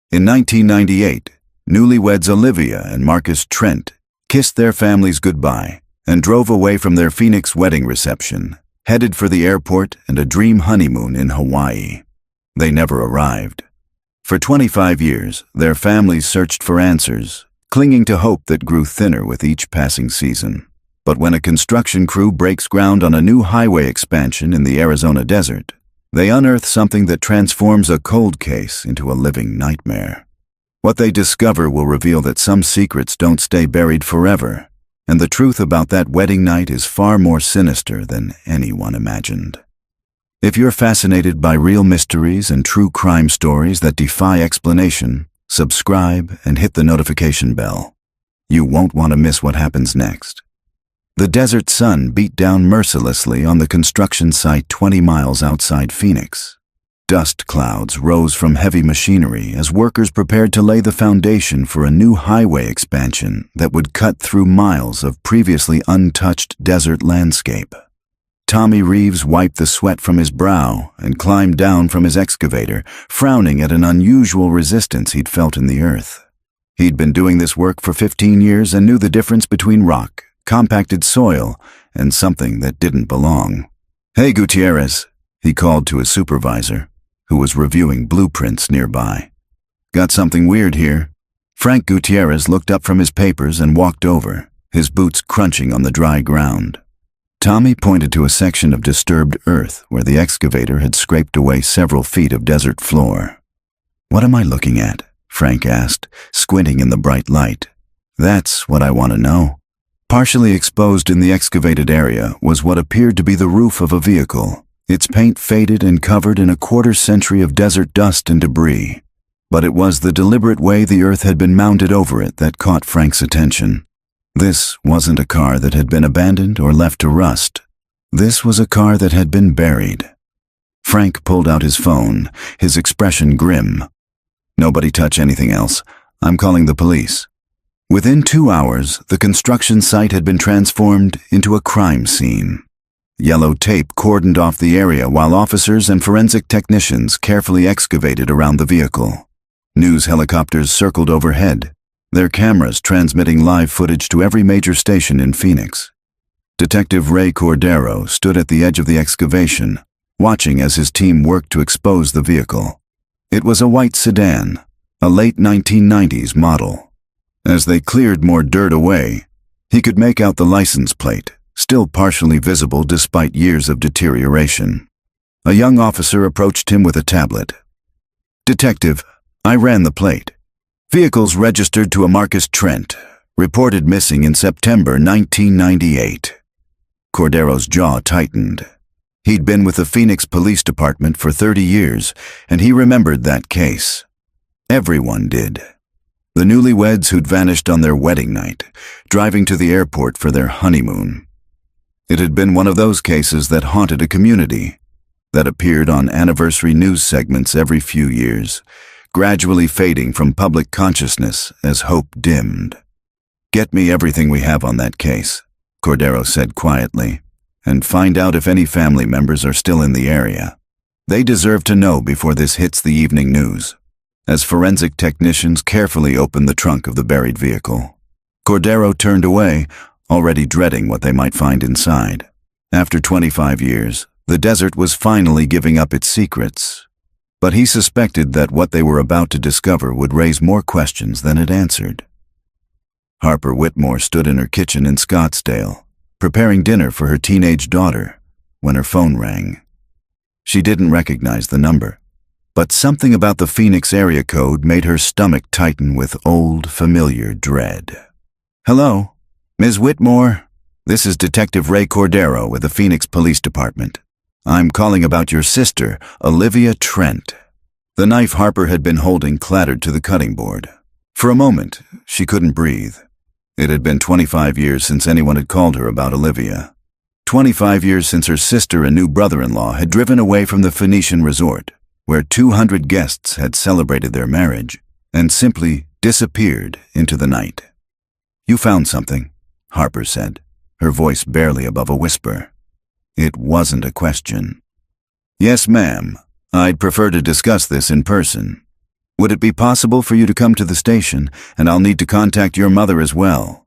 In 1998, newlyweds Olivia and Marcus Trent kissed their families goodbye and drove away from their Phoenix wedding reception, headed for the airport and a dream honeymoon in Hawaii. They never arrived. For 25 years, their families searched for answers, clinging to hope that grew thinner with each passing season. But when a construction crew breaks ground on a new highway expansion in the Arizona desert, they unearth something that transforms a cold case into a living nightmare. What they discover will reveal that some secrets don't stay buried forever, and the truth about that wedding night is far more sinister than anyone imagined. If you're fascinated by real mysteries and true crime stories that defy explanation, subscribe and hit the notification bell. You won't want to miss what happens next. The desert sun beat down mercilessly on the construction site 20 miles outside Phoenix. Dust clouds rose from heavy machinery as workers prepared to lay the foundation for a new highway expansion that would cut through miles of previously untouched desert landscape. Tommy Reeves wiped the sweat from his brow and climbed down from his excavator, frowning at an unusual resistance he'd felt in the earth. He'd been doing this work for 15 years and knew the difference between rock, compacted soil, and something that didn't belong. "Hey, Gutierrez," he called to his supervisor, who was reviewing blueprints nearby. "Got something weird here." Frank Gutierrez looked up from his papers and walked over, his boots crunching on the dry ground. Tommy pointed to a section of disturbed earth where the excavator had scraped away several feet of desert floor. "What am I looking at?" Frank asked, squinting in the bright light. "That's what I want to know." Partially exposed in the excavated area was what appeared to be the roof of a vehicle, its paint faded and covered in a quarter-century of desert dust and debris. But it was the deliberate way the earth had been mounded over it that caught Frank's attention. This wasn't a car that had been abandoned or left to rust. This was a car that had been buried. Frank pulled out his phone, his expression grim. "Nobody touch anything else. I'm calling the police." Within 2 hours, the construction site had been transformed into a crime scene. Yellow tape cordoned off the area while officers and forensic technicians carefully excavated around the vehicle. News helicopters circled overhead, their cameras transmitting live footage to every major station in Phoenix. Detective Ray Cordero stood at the edge of the excavation, watching as his team worked to expose the vehicle. It was a white sedan, a late 1990s model. As they cleared more dirt away, he could make out the license plate, still partially visible despite years of deterioration. A young officer approached him with a tablet. "Detective, I ran the plate. Vehicles registered to a Marcus Trent, reported missing in September 1998. Cordero's jaw tightened. He'd been with the Phoenix Police Department for 30 years, and he remembered that case. Everyone did. The newlyweds who'd vanished on their wedding night, driving to the airport for their honeymoon. It had been one of those cases that haunted a community, that appeared on anniversary news segments every few years, gradually fading from public consciousness as hope dimmed. "Get me everything we have on that case," Cordero said quietly, "and find out if any family members are still in the area. They deserve to know before this hits the evening news." As forensic technicians carefully opened the trunk of the buried vehicle, Cordero turned away, already dreading what they might find inside. After 25 years, the desert was finally giving up its secrets. But he suspected that what they were about to discover would raise more questions than it answered. Harper Whitmore stood in her kitchen in Scottsdale, preparing dinner for her teenage daughter, when her phone rang. She didn't recognize the number, but something about the Phoenix area code made her stomach tighten with old, familiar dread. "Hello, Ms. Whitmore. This is Detective Ray Cordero with the Phoenix Police Department. I'm calling about your sister, Olivia Trent." The knife Harper had been holding clattered to the cutting board. For a moment, she couldn't breathe. It had been 25 years since anyone had called her about Olivia. 25 years since her sister and new brother-in-law had driven away from the Phoenician resort, where 200 guests had celebrated their marriage, and simply disappeared into the night. "You found something," Harper said, her voice barely above a whisper. It wasn't a question. "Yes, ma'am. I'd prefer to discuss this in person." Would it be possible for you to come to the station, and I'll need to contact your mother as well?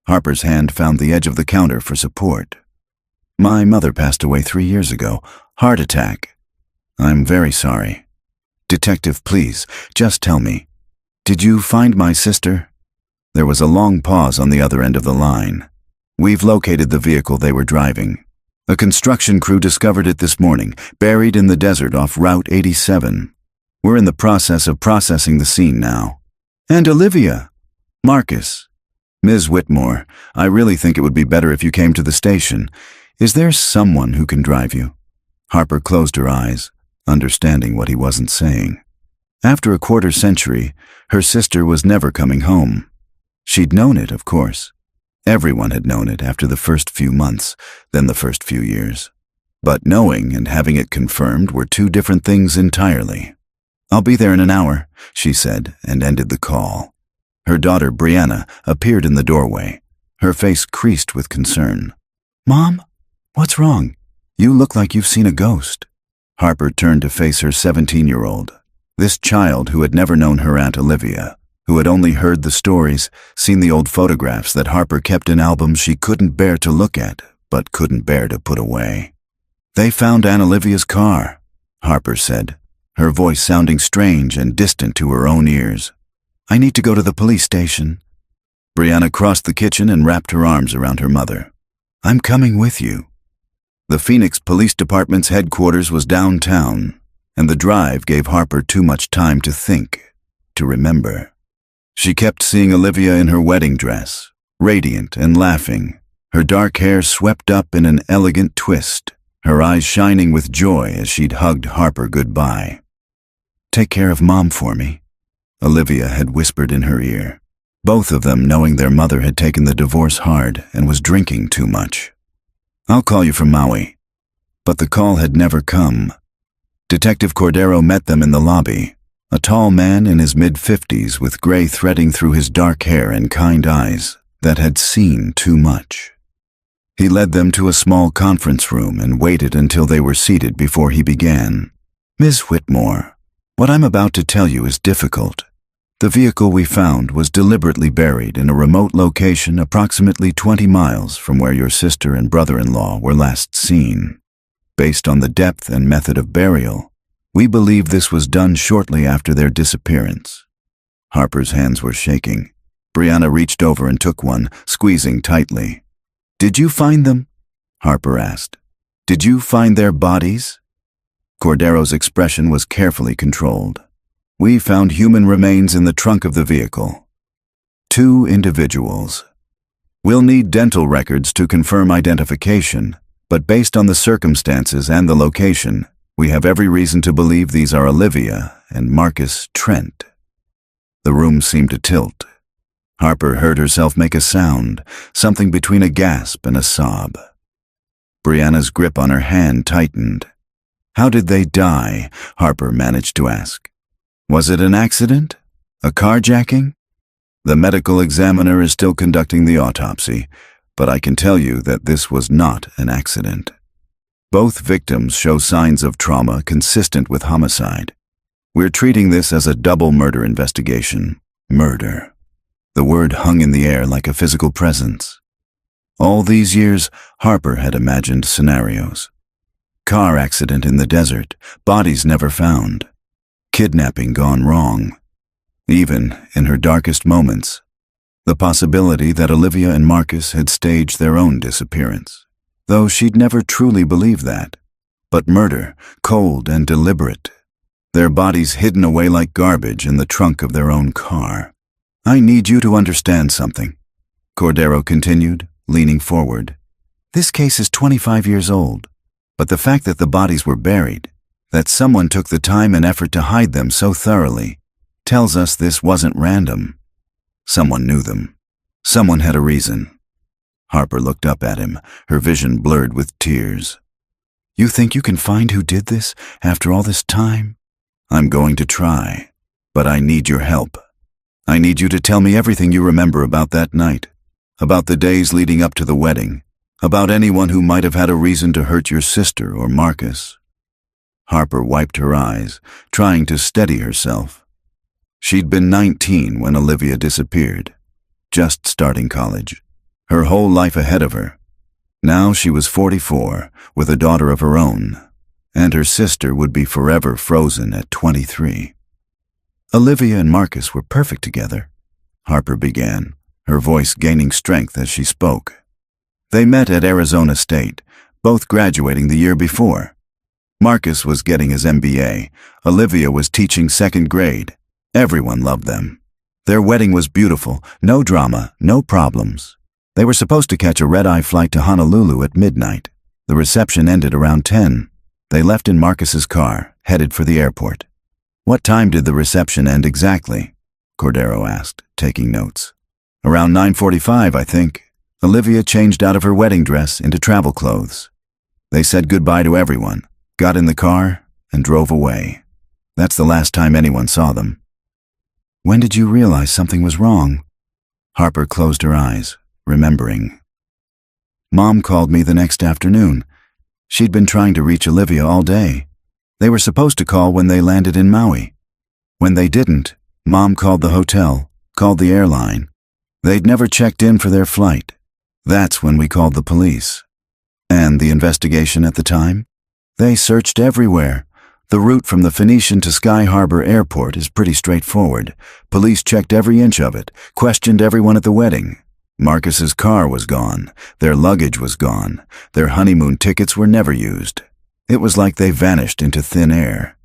Harper's hand found the edge of the counter for support. My mother passed away 3 years ago. Heart attack. I'm very sorry. Detective, please, just tell me. Did you find my sister? There was a long pause on the other end of the line. We've located the vehicle they were driving. A construction crew discovered it this morning, buried in the desert off Route 87. We're in the process of processing the scene now. And Olivia. Marcus. Ms. Whitmore, I really think it would be better if you came to the station. Is there someone who can drive you? Harper closed her eyes, understanding what he wasn't saying. After a quarter century, her sister was never coming home. She'd known it, of course. Everyone had known it after the first few months, then the first few years. But knowing and having it confirmed were two different things entirely. I'll be there in an hour, she said, and ended the call. Her daughter, Brianna, appeared in the doorway, her face creased with concern. Mom, what's wrong? You look like you've seen a ghost. Harper turned to face her 17-year-old, this child who had never known her Aunt Olivia, who had only heard the stories, seen the old photographs that Harper kept in albums she couldn't bear to look at, but couldn't bear to put away. They found Aunt Olivia's car, Harper said, her voice sounding strange and distant to her own ears. I need to go to the police station. Brianna crossed the kitchen and wrapped her arms around her mother. I'm coming with you. The Phoenix Police Department's headquarters was downtown, and the drive gave Harper too much time to think, to remember. She kept seeing Olivia in her wedding dress, radiant and laughing, her dark hair swept up in an elegant twist, her eyes shining with joy as she'd hugged Harper goodbye. Take care of Mom for me, Olivia had whispered in her ear, both of them knowing their mother had taken the divorce hard and was drinking too much. I'll call you from Maui. But the call had never come. Detective Cordero met them in the lobby, a tall man in his mid-50s with gray threading through his dark hair and kind eyes that had seen too much. He led them to a small conference room and waited until they were seated before he began. Ms. Whitmore, what I'm about to tell you is difficult. The vehicle we found was deliberately buried in a remote location approximately 20 miles from where your sister and brother-in-law were last seen. Based on the depth and method of burial, we believe this was done shortly after their disappearance. Harper's hands were shaking. Brianna reached over and took one, squeezing tightly. Did you find them? Harper asked. Did you find their bodies? Cordero's expression was carefully controlled. We found human remains in the trunk of the vehicle. 2 individuals. We'll need dental records to confirm identification, but based on the circumstances and the location, we have every reason to believe these are Olivia and Marcus Trent. The room seemed to tilt. Harper heard herself make a sound, something between a gasp and a sob. Brianna's grip on her hand tightened. How did they die? Harper managed to ask. Was it an accident? A carjacking? The medical examiner is still conducting the autopsy, but I can tell you that this was not an accident. Both victims show signs of trauma consistent with homicide. We're treating this as a double murder investigation. Murder. The word hung in the air like a physical presence. All these years, Harper had imagined scenarios. Car accident in the desert, bodies never found. Kidnapping gone wrong. Even in her darkest moments, the possibility that Olivia and Marcus had staged their own disappearance, though she'd never truly believed that. But murder, cold and deliberate. Their bodies hidden away like garbage in the trunk of their own car. I need you to understand something, Cordero continued, leaning forward. This case is 25 years old, but the fact that the bodies were buried, that someone took the time and effort to hide them so thoroughly, tells us this wasn't random. Someone knew them. Someone had a reason. Harper looked up at him, her vision blurred with tears. You think you can find who did this after all this time? I'm going to try, but I need your help. I need you to tell me everything you remember about that night, about the days leading up to the wedding, about anyone who might have had a reason to hurt your sister or Marcus. Harper wiped her eyes, trying to steady herself. She'd been 19 when Olivia disappeared, just starting college. Her whole life ahead of her. Now she was 44, with a daughter of her own, and her sister would be forever frozen at 23. Olivia and Marcus were perfect together, Harper began, her voice gaining strength as she spoke. They met at Arizona State, both graduating the year before. Marcus was getting his MBA. Olivia was teaching second grade. Everyone loved them. Their wedding was beautiful, no drama, no problems. They were supposed to catch a red-eye flight to Honolulu at midnight. The reception ended around 10. They left in Marcus's car, headed for the airport. "What time did the reception end exactly?" Cordero asked, taking notes. "Around 9:45, I think." Olivia changed out of her wedding dress into travel clothes. They said goodbye to everyone, got in the car, and drove away. That's the last time anyone saw them. "When did you realize something was wrong?" Harper closed her eyes, remembering. "Mom called me the next afternoon. She'd been trying to reach Olivia all day. They were supposed to call when they landed in Maui. When they didn't, Mom called the hotel, called the airline. They'd never checked in for their flight. That's when we called the police." "And the investigation at the time?" "They searched everywhere. The route from the Phoenician to Sky Harbor Airport is pretty straightforward. Police checked every inch of it, questioned everyone at the wedding. Marcus's car was gone. Their luggage was gone. Their honeymoon tickets were never used. It was like they vanished into thin air."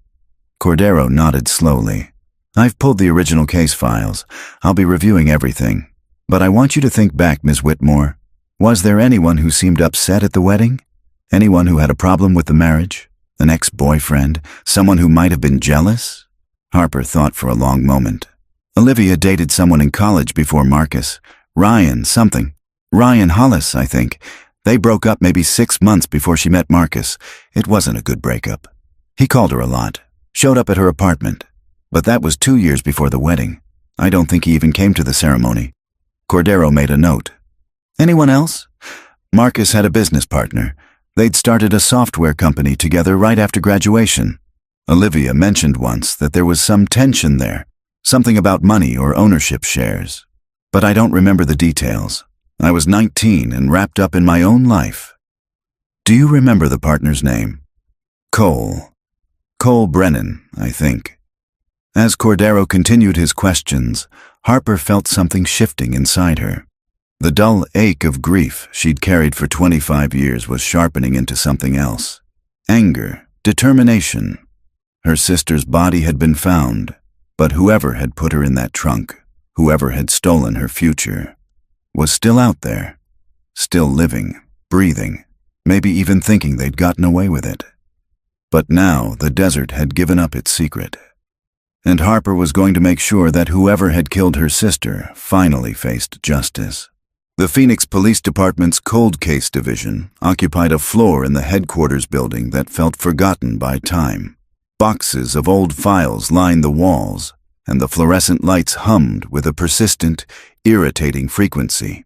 Cordero nodded slowly. "I've pulled the original case files. I'll be reviewing everything. But I want you to think back, Ms. Whitmore. Was there anyone who seemed upset at the wedding? Anyone who had a problem with the marriage? An ex-boyfriend? Someone who might have been jealous?" Harper thought for a long moment. "Olivia dated someone in college before Marcus. Ryan something. Ryan Hollis, I think. They broke up maybe 6 months before she met Marcus. It wasn't a good breakup. He called her a lot, showed up at her apartment. But that was 2 years before the wedding. I don't think he even came to the ceremony." Cordero made a note. "Anyone else?" "Marcus had a business partner. They'd started a software company together right after graduation. Olivia mentioned once that there was some tension there, something about money or ownership shares. But I don't remember the details. I was 19 and wrapped up in my own life." "Do you remember the partner's name?" "Cole. Cole Brennan, I think." As Cordero continued his questions, Harper felt something shifting inside her. The dull ache of grief she'd carried for 25 years was sharpening into something else. Anger, determination. Her sister's body had been found, but whoever had put her in that trunk, whoever had stolen her future, was still out there, still living, breathing, maybe even thinking they'd gotten away with it. But now the desert had given up its secret, and Harper was going to make sure that whoever had killed her sister finally faced justice. The Phoenix Police Department's Cold Case Division occupied a floor in the headquarters building that felt forgotten by time. Boxes of old files lined the walls, and the fluorescent lights hummed with a persistent, irritating frequency.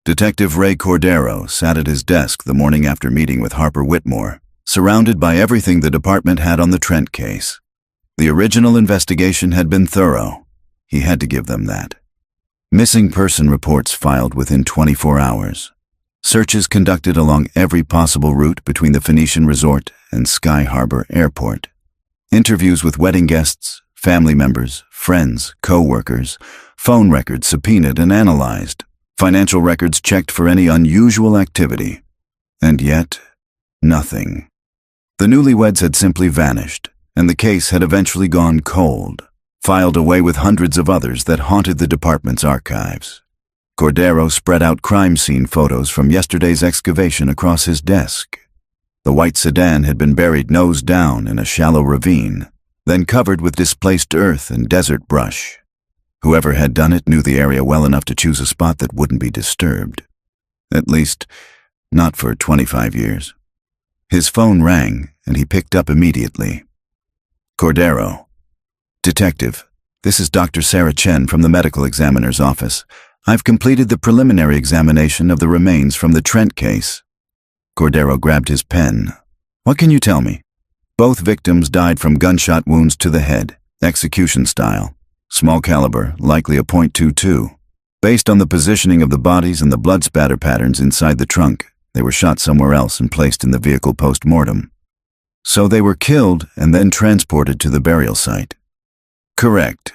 Detective Ray Cordero sat at his desk the morning after meeting with Harper Whitmore, surrounded by everything the department had on the Trent case. The original investigation had been thorough. He had to give them that. Missing person reports filed within 24 hours. Searches conducted along every possible route between the Phoenician Resort and Sky Harbor Airport. Interviews with wedding guests, family members, friends, co-workers, phone records subpoenaed and analyzed, financial records checked for any unusual activity. And yet, nothing. The Newlyweds had simply vanished, and the case had eventually gone cold, filed away with hundreds of others that haunted the department's archives. Cordero spread out crime scene photos from yesterday's excavation across his desk. The white sedan had been buried nose down in a shallow ravine, then covered with displaced earth and desert brush. Whoever had done it knew the area well enough to choose a spot that wouldn't be disturbed. At least, not for 25 years. His phone rang, and he picked up immediately. "Cordero." "Detective, this is Dr. Sarah Chen from the medical examiner's office. I've completed the preliminary examination of the remains from the Trent case." Cordero grabbed his pen. "What can you tell me?" "Both victims died from gunshot wounds to the head, execution style. Small caliber, likely a .22. Based on the positioning of the bodies and the blood spatter patterns inside the trunk, they were shot somewhere else and placed in the vehicle post-mortem. So they were killed and then transported to the burial site. Correct.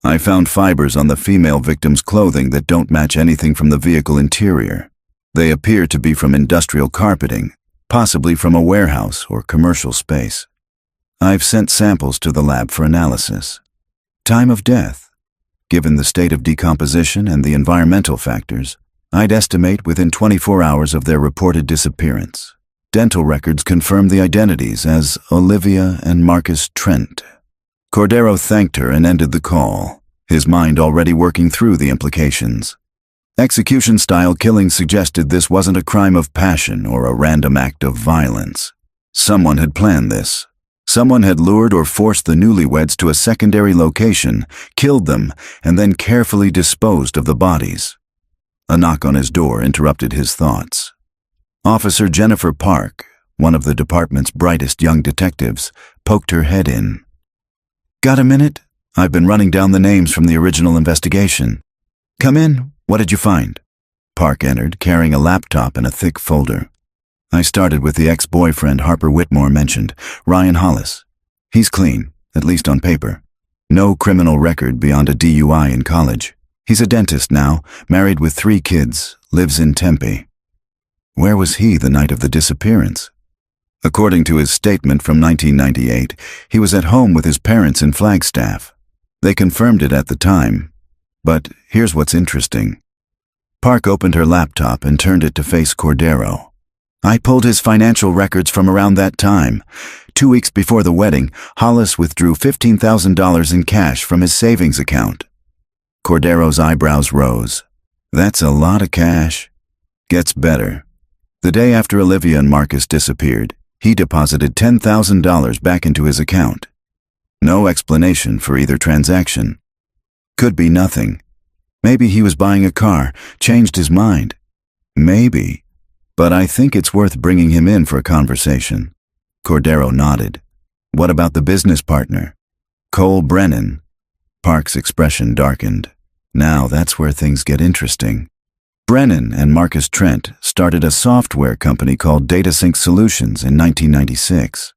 I found fibers on the female victim's clothing that don't match anything from the vehicle interior. They appear to be from industrial carpeting, possibly from a warehouse or commercial space. I've sent samples to the lab for analysis. Time of death. Given the state of decomposition and the environmental factors, I'd estimate within 24 hours of their reported disappearance. Dental records confirm the identities as Olivia and Marcus Trent. Cordero thanked her and ended the call, his mind already working through the implications. Execution-style killing suggested this wasn't a crime of passion or a random act of violence. Someone had planned this. Someone had lured or forced the newlyweds to a secondary location, killed them, and then carefully disposed of the bodies. A knock on his door interrupted his thoughts. Officer Jennifer Park, one of the department's brightest young detectives, poked her head in. "Got a minute? I've been running down the names from the original investigation." "Come in. What did you find?" Park entered, carrying a laptop and a thick folder. "I started with the ex-boyfriend Harper Whitmore mentioned, Ryan Hollis. He's clean, at least on paper. No criminal record beyond a DUI in college. He's a dentist now, married with 3 kids, lives in Tempe." Where was he the night of the disappearance? According to his statement from 1998, he was at home with his parents in Flagstaff. They confirmed it at the time. But here's what's interesting. Park opened her laptop and turned it to face Cordero. "I pulled his financial records from around that time. 2 weeks before the wedding, Hollis withdrew $15,000 in cash from his savings account." Cordero's eyebrows rose. "That's a lot of cash." Gets better. The day after Olivia and Marcus disappeared, he deposited $10,000 back into his account. No explanation for either transaction. Could be nothing. Maybe he was buying a car, changed his mind. Maybe. But I think it's worth bringing him in for a conversation. Cordero nodded. "What about the business partner?" "Cole Brennan." Park's expression darkened. Now that's where things get interesting. Brennan and Marcus Trent started a software company called DataSync Solutions in 1996.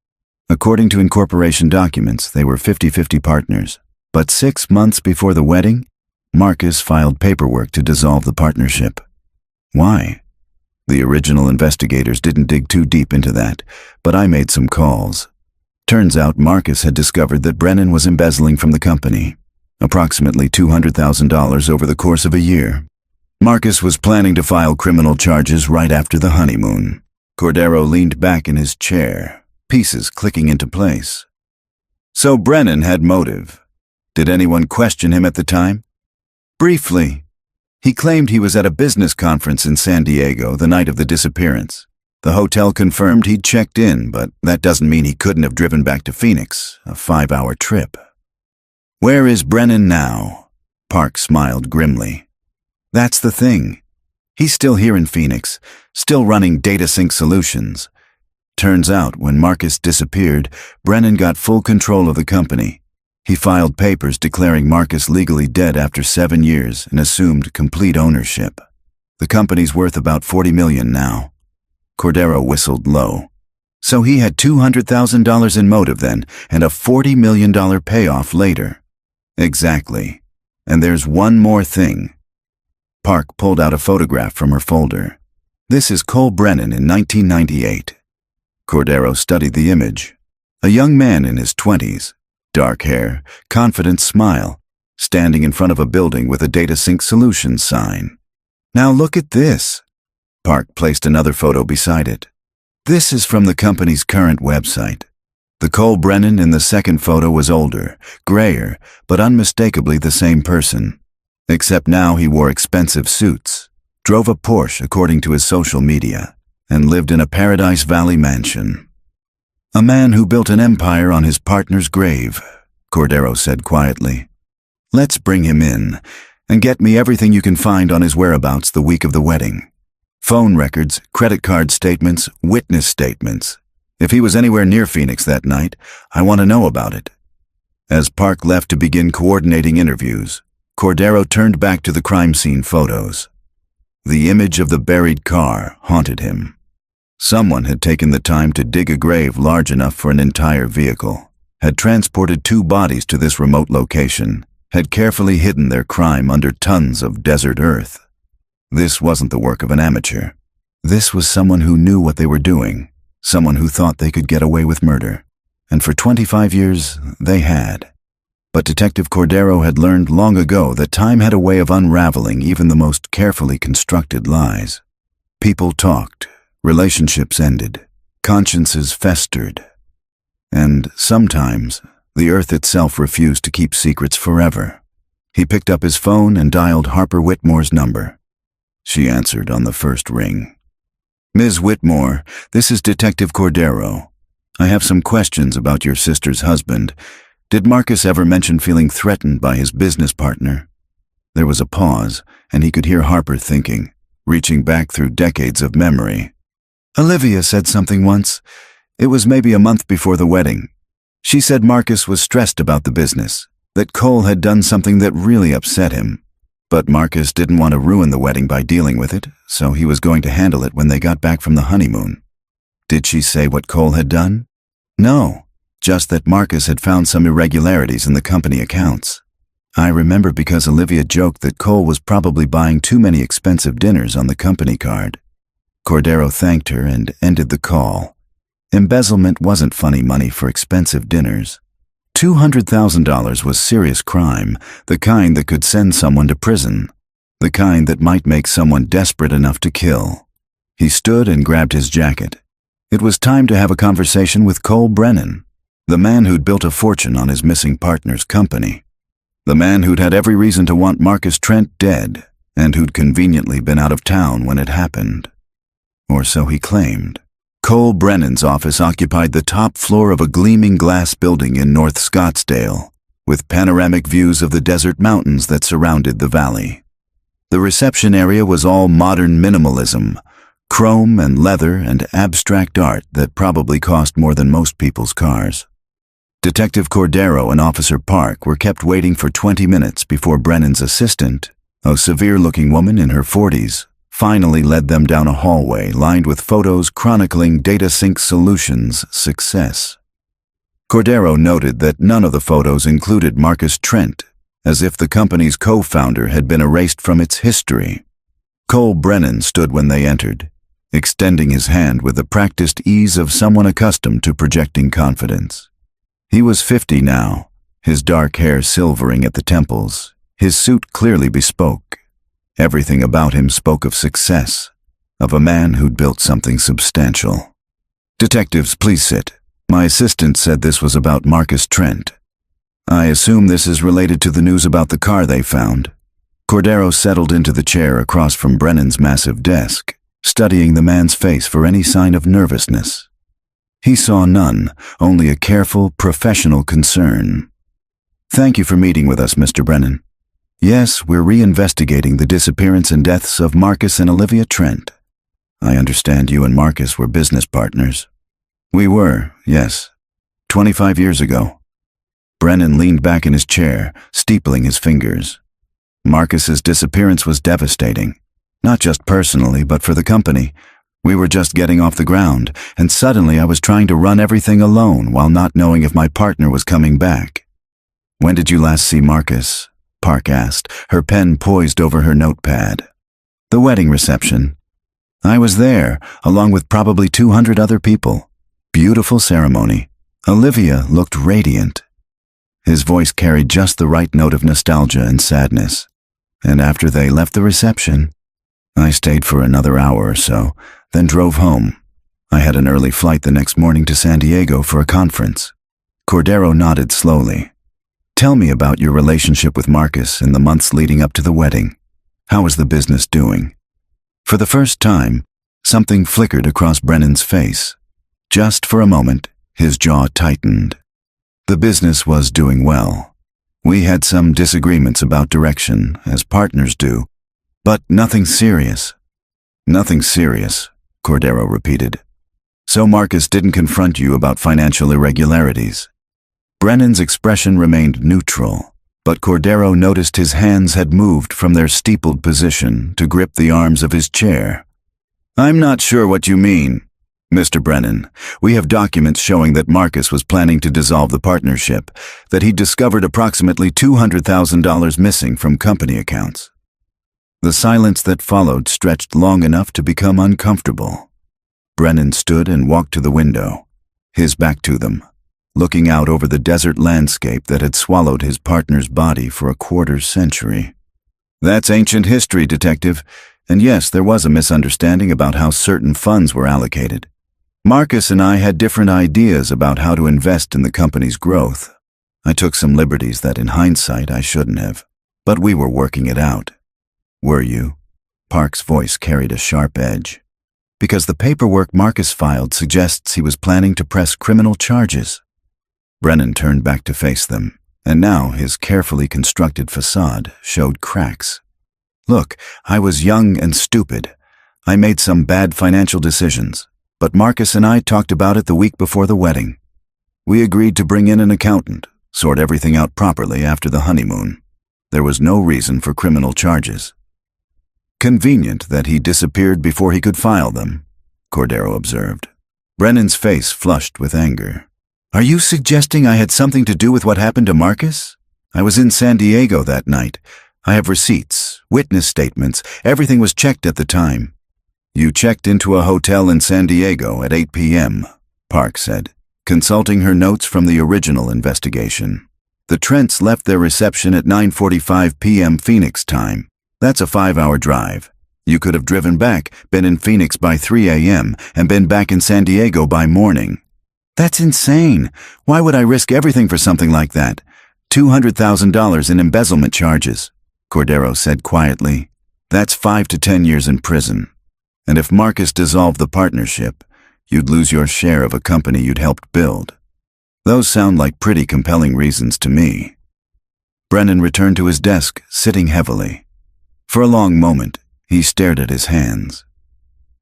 According to incorporation documents, they were 50-50 partners. But 6 months before the wedding, Marcus filed paperwork to dissolve the partnership. Why? The original investigators didn't dig too deep into that, but I made some calls. Turns out Marcus had discovered that Brennan was embezzling from the company, approximately $200,000 over the course of a year. Marcus was planning to file criminal charges right after the honeymoon. Cordero leaned back in his chair, pieces clicking into place. So Brennan had motive. Did anyone question him at the time? Briefly. He claimed he was at a business conference in San Diego the night of the disappearance. The hotel confirmed he'd checked in, but that doesn't mean he couldn't have driven back to Phoenix, a 5-hour trip. "Where is Brennan now?" Park smiled grimly. "That's the thing. He's still here in Phoenix, still running DataSync Solutions. Turns out, when Marcus disappeared, Brennan got full control of the company. He filed papers declaring Marcus legally dead after 7 years and assumed complete ownership. The company's worth about $40 million now." Cordero whistled low. "So he had $200,000 in motive then, and a $40 million payoff later." "Exactly. And there's one more thing." Park pulled out a photograph from her folder. "This is Cole Brennan in 1998. Cordero studied the image. A young man in his 20s, dark hair, confident smile, standing in front of a building with a DataSync Solutions sign. "Now look at this." Park placed another photo beside it. "This is from the company's current website. The Cole Brennan in the second photo was older, grayer, but unmistakably the same person. Except now he wore expensive suits, drove a Porsche according to his social media, and lived in a Paradise Valley mansion. A man who built an empire on his partner's grave," Cordero said quietly. "Let's bring him in, and get me everything you can find on his whereabouts the week of the wedding. Phone records, credit card statements, witness statements. If he was anywhere near Phoenix that night, I want to know about it." As Park left to begin coordinating interviews, Cordero turned back to the crime scene photos. The image of the buried car haunted him. Someone had taken the time to dig a grave large enough for an entire vehicle, had transported 2 bodies to this remote location, had carefully hidden their crime under tons of desert earth. This wasn't the work of an amateur. This was someone who knew what they were doing, someone who thought they could get away with murder. And for 25 years, they had. But Detective Cordero had learned long ago that time had a way of unraveling even the most carefully constructed lies. People talked, relationships ended, consciences festered. And sometimes, the earth itself refused to keep secrets forever. He picked up his phone and dialed Harper Whitmore's number. She answered on the first ring. "Ms. Whitmore, this is Detective Cordero. I have some questions about your sister's husband. Did Marcus ever mention feeling threatened by his business partner?" There was a pause, and he could hear Harper thinking, reaching back through decades of memory. "Olivia said something once. It was maybe a month before the wedding. She said Marcus was stressed about the business, that Cole had done something that really upset him. But Marcus didn't want to ruin the wedding by dealing with it, so he was going to handle it when they got back from the honeymoon." "Did she say what Cole had done?" "No, just that Marcus had found some irregularities in the company accounts. I remember because Olivia joked that Cole was probably buying too many expensive dinners on the company card." Cordero thanked her and ended the call. Embezzlement wasn't funny money for expensive dinners. $200,000 was serious crime, the kind that could send someone to prison, the kind that might make someone desperate enough to kill. He stood and grabbed his jacket. It was time to have a conversation with Cole Brennan, the man who'd built a fortune on his missing partner's company, the man who'd had every reason to want Marcus Trent dead, and who'd conveniently been out of town when it happened. Or so he claimed. Cole Brennan's office occupied the top floor of a gleaming glass building in North Scottsdale, with panoramic views of the desert mountains that surrounded the valley. The reception area was all modern minimalism, chrome and leather and abstract art that probably cost more than most people's cars. Detective Cordero and Officer Park were kept waiting for 20 minutes before Brennan's assistant, a severe-looking woman in her 40s, finally led them down a hallway lined with photos chronicling DataSync Solutions' success. Cordero noted that none of the photos included Marcus Trent, as if the company's co-founder had been erased from its history. Cole Brennan stood when they entered, extending his hand with the practiced ease of someone accustomed to projecting confidence. He was 50 now, his dark hair silvering at the temples, his suit clearly bespoke. Everything about him spoke of success, of a man who'd built something substantial. "Detectives, please sit. My assistant said this was about Marcus Trent. I assume this is related to the news about the car they found." Cordero settled into the chair across from Brennan's massive desk, studying the man's face for any sign of nervousness. He saw none, only a careful, professional concern. "Thank you for meeting with us, Mr. Brennan. Yes, we're reinvestigating the disappearance and deaths of Marcus and Olivia Trent. I understand you and Marcus were business partners." "We were, yes. 25 years ago." Brennan leaned back in his chair, steepling his fingers. "Marcus's disappearance was devastating, not just personally, but for the company. We were just getting off the ground, and suddenly I was trying to run everything alone while not knowing if my partner was coming back." "When did you last see Marcus?" Park asked, her pen poised over her notepad. "The wedding reception. I was there, along with probably 200 other people. Beautiful ceremony. Olivia looked radiant." His voice carried just the right note of nostalgia and sadness. "And after they left the reception, I stayed for another hour or so, then drove home. I had an early flight the next morning to San Diego for a conference." Cordero nodded slowly. "Tell me about your relationship with Marcus in the months leading up to the wedding. How was the business doing?" For the first time, something flickered across Brennan's face. Just for a moment, his jaw tightened. The business was doing well. We had some disagreements about direction, as partners do, but nothing serious. "Nothing serious," Cordero repeated. "So Marcus didn't confront you about financial irregularities?" Brennan's expression remained neutral, but Cordero noticed his hands had moved from their steepled position to grip the arms of his chair. "I'm not sure what you mean, Mr. Brennan. We have documents showing that Marcus was planning to dissolve the partnership, that he discovered approximately $200,000 missing from company accounts." The silence that followed stretched long enough to become uncomfortable. Brennan stood and walked to the window, his back to them, looking out over the desert landscape that had swallowed his partner's body for a quarter-century. "That's ancient history, Detective, and yes, there was a misunderstanding about how certain funds were allocated. Marcus and I had different ideas about how to invest in the company's growth. I took some liberties that in hindsight I shouldn't have, but we were working it out." "Were you?" Park's voice carried a sharp edge. "Because the paperwork Marcus filed suggests he was planning to press criminal charges." Brennan turned back to face them, and now his carefully constructed facade showed cracks. "Look, I was young and stupid. I made some bad financial decisions, but Marcus and I talked about it the week before the wedding. We agreed to bring in an accountant, sort everything out properly after the honeymoon. There was no reason for criminal charges." "Convenient that he disappeared before he could file them," Cordero observed. Brennan's face flushed with anger. "Are you suggesting I had something to do with what happened to Marcus? I was in San Diego that night. I have receipts, witness statements, everything was checked at the time." "You checked into a hotel in San Diego at 8 p.m., Park said, consulting her notes from the original investigation. "The Trents left their reception at 9:45 p.m. Phoenix time. That's a 5-hour drive. You could have driven back, been in Phoenix by 3 a.m., and been back in San Diego by morning." "That's insane. Why would I risk everything for something like that? $200,000 in embezzlement charges," Cordero said quietly. "That's 5 to 10 years in prison. And if Marcus dissolved the partnership, you'd lose your share of a company you'd helped build. Those sound like pretty compelling reasons to me." Brennan returned to his desk, sitting heavily. For a long moment, he stared at his hands.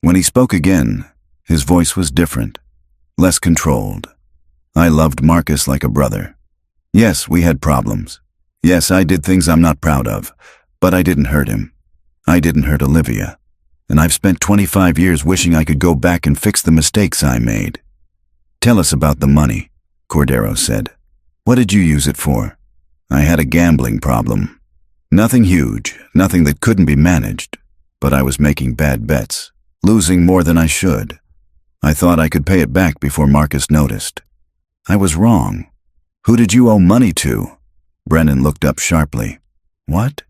When he spoke again, his voice was different, less controlled. "I loved Marcus like a brother. Yes, we had problems. Yes, I did things I'm not proud of, but I didn't hurt him. I didn't hurt Olivia. And I've spent 25 years wishing I could go back and fix the mistakes I made." "Tell us about the money," Cordero said. "What did you use it for?" "I had a gambling problem. Nothing huge, nothing that couldn't be managed, but I was making bad bets, losing more than I should. I thought I could pay it back before Marcus noticed. I was wrong. Who did you owe money to?" Brennan looked up sharply. "What?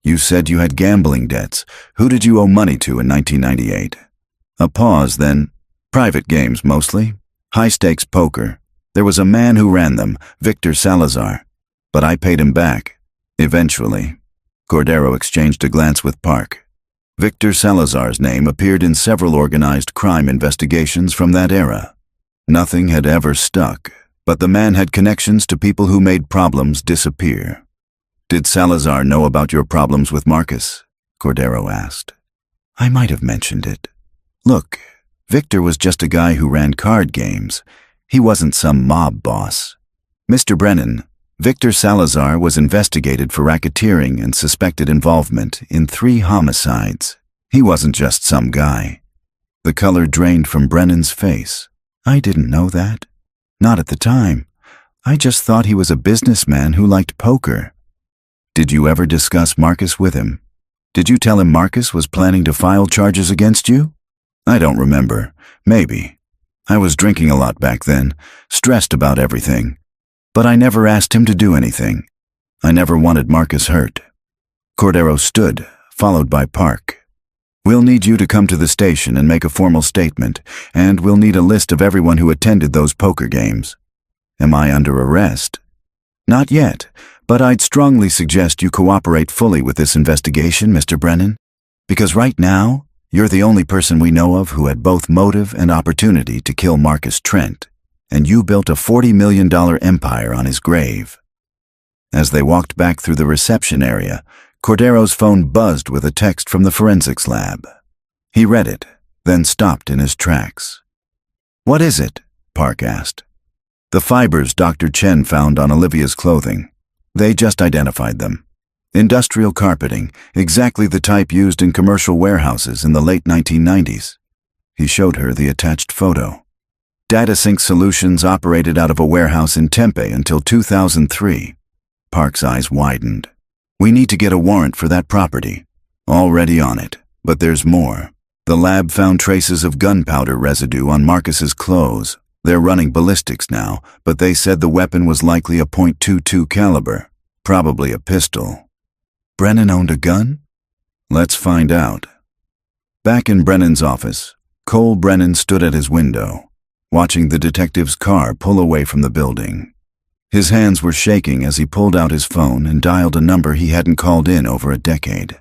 You said you had gambling debts. Who did you owe money to in 1998? A pause, then. "Private games, mostly. High-stakes poker. There was a man who ran them, Victor Salazar. But I paid him back. Eventually." Cordero exchanged a glance with Park. Victor Salazar's name appeared in several organized crime investigations from that era. Nothing had ever stuck, but the man had connections to people who made problems disappear. "Did Salazar know about your problems with Marcus?" Cordero asked. "I might have mentioned it. Look, Victor was just a guy who ran card games. He wasn't some mob boss. Mr. Brennan, Victor Salazar was investigated for racketeering and suspected involvement in 3 homicides. He wasn't just some guy." The color drained from Brennan's face. "I didn't know that. Not at the time. I just thought he was a businessman who liked poker." "Did you ever discuss Marcus with him? Did you tell him Marcus was planning to file charges against you?" "I don't remember. Maybe. I was drinking a lot back then, stressed about everything. But I never asked him to do anything. I never wanted Marcus hurt." Cordero stood, followed by Park. "We'll need you to come to the station and make a formal statement, and we'll need a list of everyone who attended those poker games." "Am I under arrest?" "Not yet, but I'd strongly suggest you cooperate fully with this investigation, Mr. Brennan, because right now, you're the only person we know of who had both motive and opportunity to kill Marcus Trent, and you built a $40 million empire on his grave." As they walked back through the reception area, Cordero's phone buzzed with a text from the forensics lab. He read it, then stopped in his tracks. "What is it?" Park asked. The fibers Dr. Chen found on Olivia's clothing. They just identified them. Industrial carpeting, exactly the type used in commercial warehouses in the late 1990s. He showed her the attached photo. DataSync Solutions operated out of a warehouse in Tempe until 2003. Park's eyes widened. We need to get a warrant for that property. Already on it, but there's more. The lab found traces of gunpowder residue on Marcus's clothes. They're running ballistics now, but they said the weapon was likely a .22 caliber, probably a pistol. Brennan owned a gun? Let's find out. Back in Brennan's office, Cole Brennan stood at his window, watching the detective's car pull away from the building. His hands were shaking as he pulled out his phone and dialed a number he hadn't called in over a decade.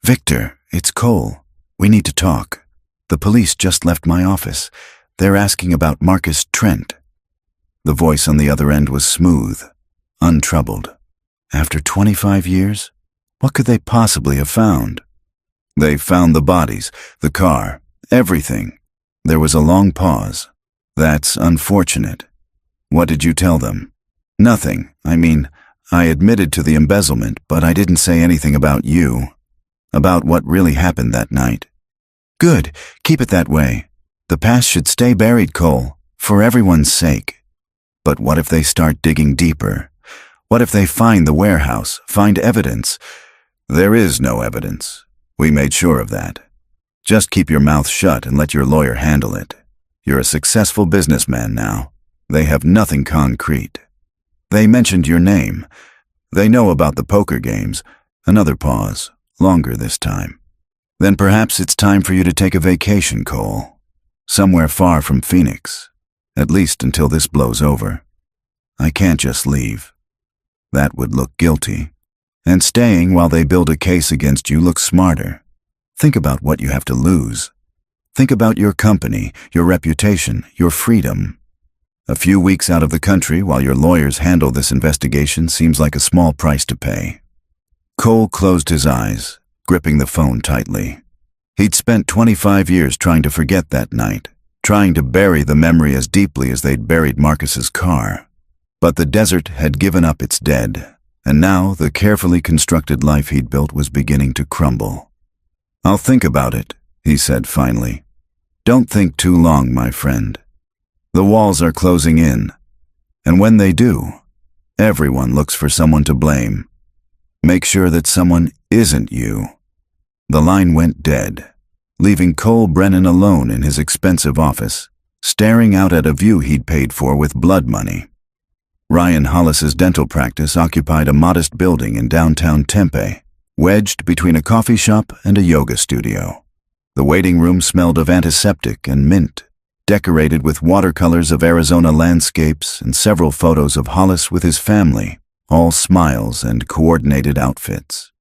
Victor, it's Cole. We need to talk. The police just left my office. They're asking about Marcus Trent. The voice on the other end was smooth, untroubled. After 25 years? What could they possibly have found? They found the bodies, the car, everything. There was a long pause. That's unfortunate. What did you tell them? Nothing. I admitted to the embezzlement, but I didn't say anything about you. About what really happened that night. Good. Keep it that way. The past should stay buried, Cole, for everyone's sake. But what if they start digging deeper? What if they find the warehouse, find evidence? There is no evidence. We made sure of that. Just keep your mouth shut and let your lawyer handle it. You're a successful businessman now. They have nothing concrete. They mentioned your name. They know about the poker games. Another pause, longer this time. Then perhaps it's time for you to take a vacation, Cole. Somewhere far from Phoenix. At least until this blows over. I can't just leave. That would look guilty. And staying while they build a case against you looks smarter. Think about what you have to lose. Think about your company, your reputation, your freedom. A few weeks out of the country while your lawyers handle this investigation seems like a small price to pay. Cole closed his eyes, gripping the phone tightly. He'd spent 25 years trying to forget that night, trying to bury the memory as deeply as they'd buried Marcus's car. But the desert had given up its dead, and now the carefully constructed life he'd built was beginning to crumble. I'll think about it, he said finally. Don't think too long, my friend. The walls are closing in, and when they do, everyone looks for someone to blame. Make sure that someone isn't you. The line went dead, leaving Cole Brennan alone in his expensive office, staring out at a view he'd paid for with blood money. Ryan Hollis's dental practice occupied a modest building in downtown Tempe, wedged between a coffee shop and a yoga studio. The waiting room smelled of antiseptic and mint, decorated with watercolors of Arizona landscapes and several photos of Hollis with his family, all smiles and coordinated outfits.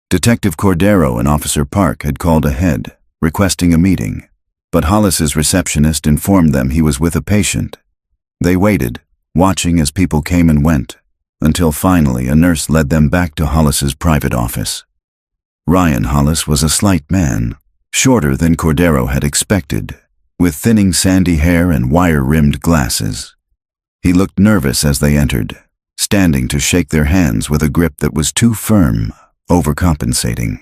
Detective Cordero and Officer Park had called ahead, requesting a meeting, but Hollis's receptionist informed them he was with a patient. They waited, watching as people came and went, until finally a nurse led them back to Hollis's private office. Ryan Hollis was a slight man, shorter than Cordero had expected, with thinning sandy hair and wire-rimmed glasses. He looked nervous as they entered, standing to shake their hands with a grip that was too firm, overcompensating.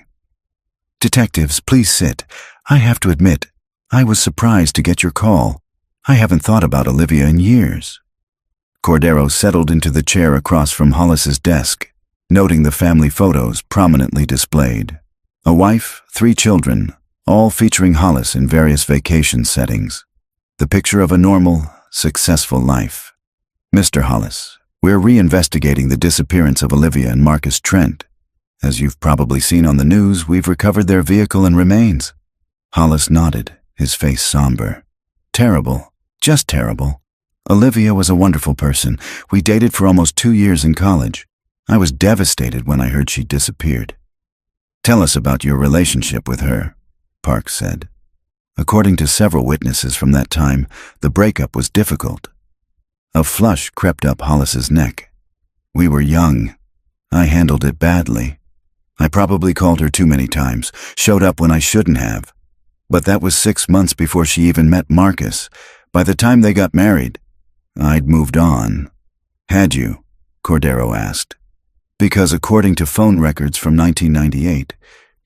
Detectives, please sit. I have to admit, I was surprised to get your call. I haven't thought about Olivia in years. Cordero settled into the chair across from Hollis's desk, noting the family photos prominently displayed. A wife, 3 children, all featuring Hollis in various vacation settings. The picture of a normal, successful life. Mr. Hollis, we're reinvestigating the disappearance of Olivia and Marcus Trent. As you've probably seen on the news, we've recovered their vehicle and remains. Hollis nodded, his face somber. Terrible, just terrible. Olivia was a wonderful person. We dated for almost 2 years in college. I was devastated when I heard she'd disappeared. Tell us about your relationship with her, Park said. According to several witnesses from that time, the breakup was difficult. A flush crept up Hollis's neck. We were young. I handled it badly. I probably called her too many times, showed up when I shouldn't have. But that was 6 months before she even met Marcus. By the time they got married, I'd moved on. Had you? Cordero asked. Because according to phone records from 1998,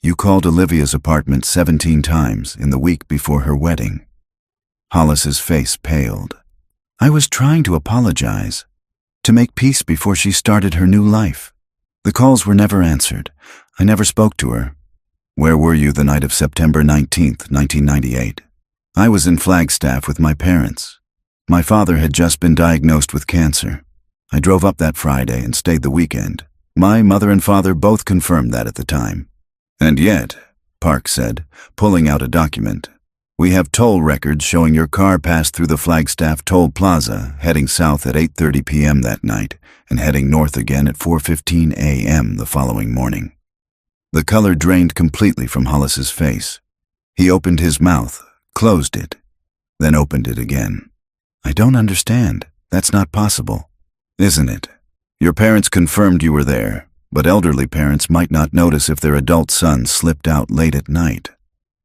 you called Olivia's apartment 17 times in the week before her wedding. Hollis's face paled. I was trying to apologize, to make peace before she started her new life. The calls were never answered. I never spoke to her. Where were you the night of September 19th, 1998? I was in Flagstaff with my parents. My father had just been diagnosed with cancer. I drove up that Friday and stayed the weekend. My mother and father both confirmed that at the time. And yet, Park said, pulling out a document, we have toll records showing your car passed through the Flagstaff Toll Plaza, heading south at 8:30 p.m. that night and heading north again at 4:15 a.m. the following morning. The color drained completely from Hollis's face. He opened his mouth, closed it, then opened it again. I don't understand. That's not possible. Isn't it? Your parents confirmed you were there, but elderly parents might not notice if their adult son slipped out late at night.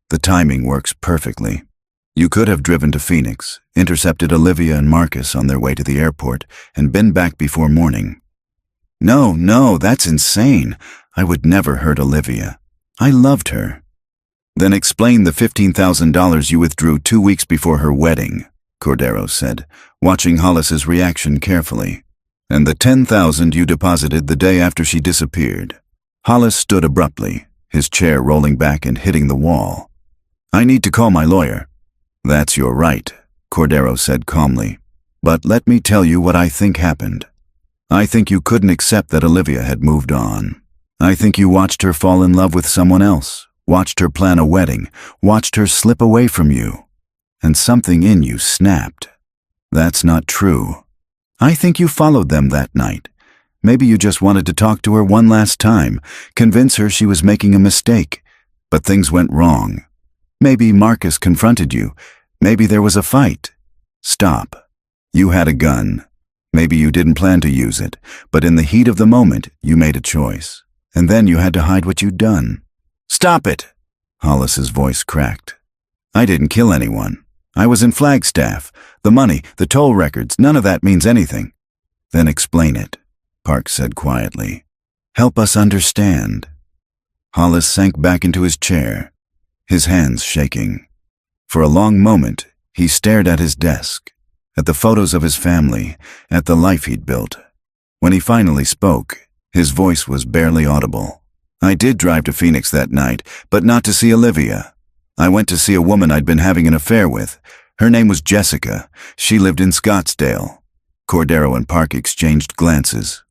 The timing works perfectly. You could have driven to Phoenix, intercepted Olivia and Marcus on their way to the airport, and been back before morning. No, that's insane. I would never hurt Olivia. I loved her. Then explain the $15,000 you withdrew 2 weeks before her wedding, Cordero said, watching Hollis's reaction carefully. And the $10,000 you deposited the day after she disappeared. Hollis stood abruptly, his chair rolling back and hitting the wall. I need to call my lawyer. That's your right, Cordero said calmly. But let me tell you what I think happened. I think you couldn't accept that Olivia had moved on. I think you watched her fall in love with someone else, watched her plan a wedding, watched her slip away from you. And something in you snapped. That's not true. I think you followed them that night. Maybe you just wanted to talk to her one last time, convince her she was making a mistake. But things went wrong. Maybe Marcus confronted you. Maybe there was a fight. Stop. You had a gun. Maybe you didn't plan to use it, but in the heat of the moment, you made a choice. And then you had to hide what you'd done. Stop it! Hollis's voice cracked. I didn't kill anyone. I was in Flagstaff. The money, the toll records, none of that means anything. Then explain it, Park said quietly. Help us understand. Hollis sank back into his chair, his hands shaking. For a long moment, he stared at his desk, at the photos of his family, at the life he'd built. When he finally spoke, his voice was barely audible. I did drive to Phoenix that night, but not to see Olivia. I went to see a woman I'd been having an affair with. Her name was Jessica. She lived in Scottsdale. Cordero and Park exchanged glances.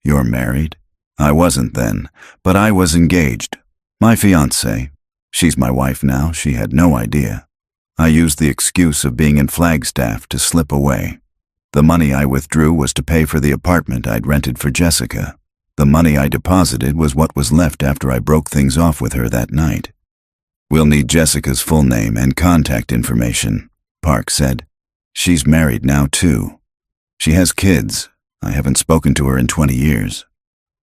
You're married? I wasn't then, but I was engaged. My fiancée. She's my wife now. She had no idea. I used the excuse of being in Flagstaff to slip away. The money I withdrew was to pay for the apartment I'd rented for Jessica. The money I deposited was what was left after I broke things off with her that night. We'll need Jessica's full name and contact information, Park said. She's married now, too. She has kids. I haven't spoken to her in 20 years.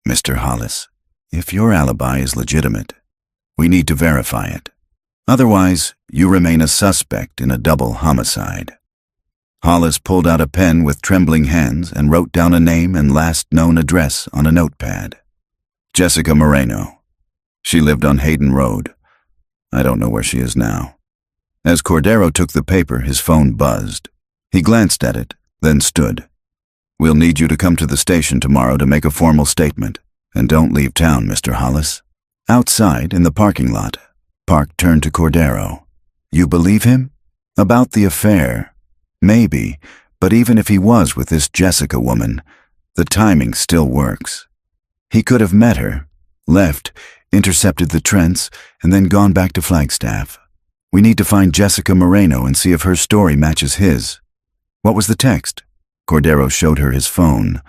Mr. Hollis, if your alibi is legitimate, we need to verify it. Otherwise, you remain a suspect in a double homicide. Hollis pulled out a pen with trembling hands and wrote down a name and last known address on a notepad. Jessica Moreno. She lived on Hayden Road. I don't know where she is now. As Cordero took the paper, his phone buzzed. He glanced at it, then stood. We'll need you to come to the station tomorrow to make a formal statement. And don't leave town, Mr. Hollis. Outside, in the parking lot, Park turned to Cordero. You believe him? About the affair? Maybe, but even if he was with this Jessica woman, the timing still works. He could have met her, left, intercepted the Trents, and then gone back to Flagstaff. We need to find Jessica Moreno and see if her story matches his. What was the text? Cordero showed her his phone.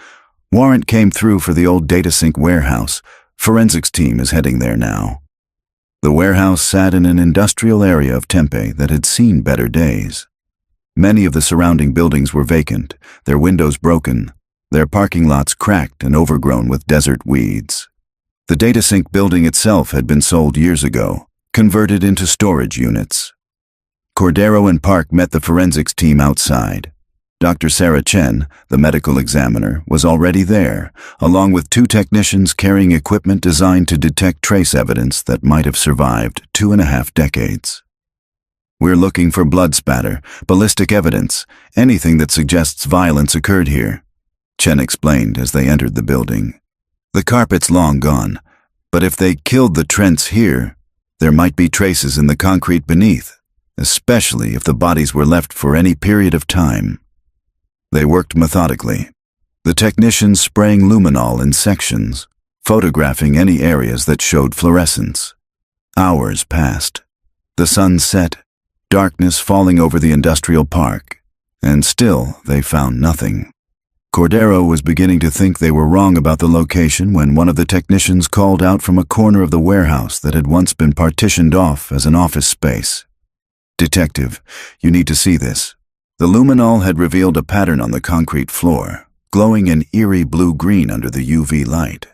Warrant came through for the old DataSync warehouse. Forensics team is heading there now. The warehouse sat in an industrial area of Tempe that had seen better days. Many of the surrounding buildings were vacant, their windows broken, their parking lots cracked and overgrown with desert weeds. The DataSync building itself had been sold years ago, converted into storage units. Cordero and Park met the forensics team outside. Dr. Sarah Chen, the medical examiner, was already there, along with 2 technicians carrying equipment designed to detect trace evidence that might have survived 2.5 decades. "We're looking for blood spatter, ballistic evidence, anything that suggests violence occurred here," Chen explained as they entered the building. "The carpet's long gone, but if they killed the Trents here, there might be traces in the concrete beneath, especially if the bodies were left for any period of time." They worked methodically, the technicians spraying luminol in sections, photographing any areas that showed fluorescence. Hours passed. The sun set, darkness falling over the industrial park, and still they found nothing. Cordero was beginning to think they were wrong about the location when one of the technicians called out from a corner of the warehouse that had once been partitioned off as an office space. "Detective, you need to see this." The luminol had revealed a pattern on the concrete floor, glowing an eerie blue-green under the UV light.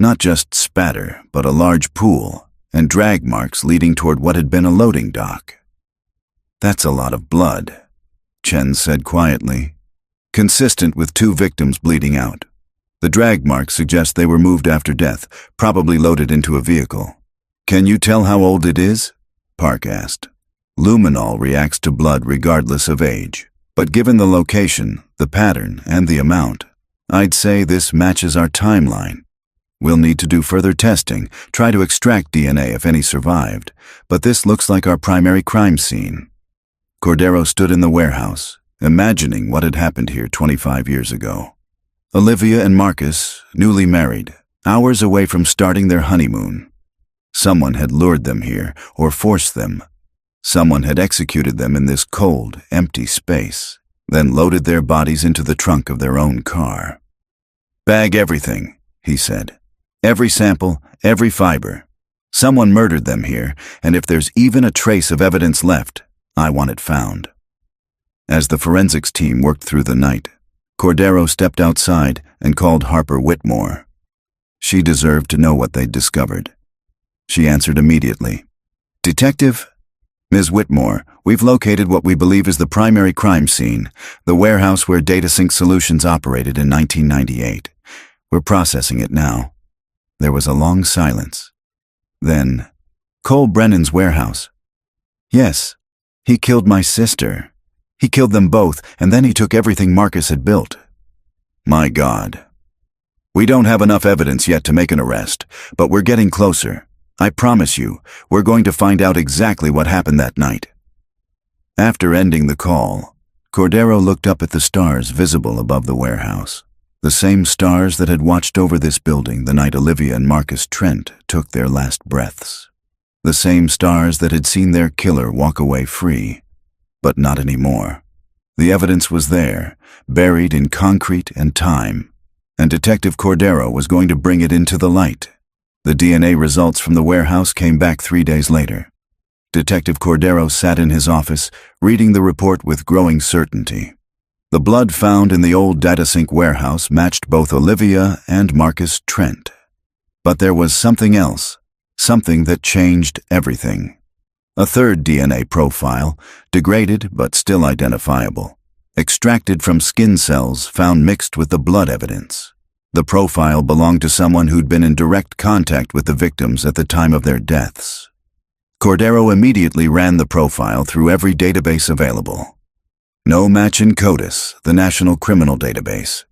Not just spatter, but a large pool, and drag marks leading toward what had been a loading dock. "That's a lot of blood," Chen said quietly, consistent with 2 victims bleeding out. "The drag marks suggest they were moved after death, probably loaded into a vehicle." "Can you tell how old it is?" Park asked. "Luminol reacts to blood regardless of age, but given the location, the pattern, and the amount, I'd say this matches our timeline. We'll need to do further testing, try to extract DNA if any survived, but this looks like our primary crime scene." Cordero stood in the warehouse, imagining what had happened here 25 years ago. Olivia and Marcus, newly married, hours away from starting their honeymoon. Someone had lured them here, or forced them. Someone had executed them in this cold, empty space, then loaded their bodies into the trunk of their own car. "Bag everything," he said. "Every sample, every fiber. Someone murdered them here, and if there's even a trace of evidence left, I want it found." As the forensics team worked through the night, Cordero stepped outside and called Harper Whitmore. She deserved to know what they'd discovered. She answered immediately. "Detective?" "Ms. Whitmore, we've located what we believe is the primary crime scene, the warehouse where DataSync Solutions operated in 1998. We're processing it now." There was a long silence. Then, "Cole Brennan's warehouse." "Yes, he killed my sister. He killed them both, and then he took everything Marcus had built." "My God. We don't have enough evidence yet to make an arrest, but we're getting closer. I promise you, we're going to find out exactly what happened that night." After ending the call, Cordero looked up at the stars visible above the warehouse, the same stars that had watched over this building the night Olivia and Marcus Trent took their last breaths, the same stars that had seen their killer walk away free, but not anymore. The evidence was there, buried in concrete and time, and Detective Cordero was going to bring it into the light. The DNA results from the warehouse came back 3 days later. Detective Cordero sat in his office, reading the report with growing certainty. The blood found in the old DataSync warehouse matched both Olivia and Marcus Trent. But there was something else, something that changed everything. A third DNA profile, degraded but still identifiable, extracted from skin cells found mixed with the blood evidence. The profile belonged to someone who'd been in direct contact with the victims at the time of their deaths. Cordero immediately ran the profile through every database available. No match in CODIS, the National Criminal Database.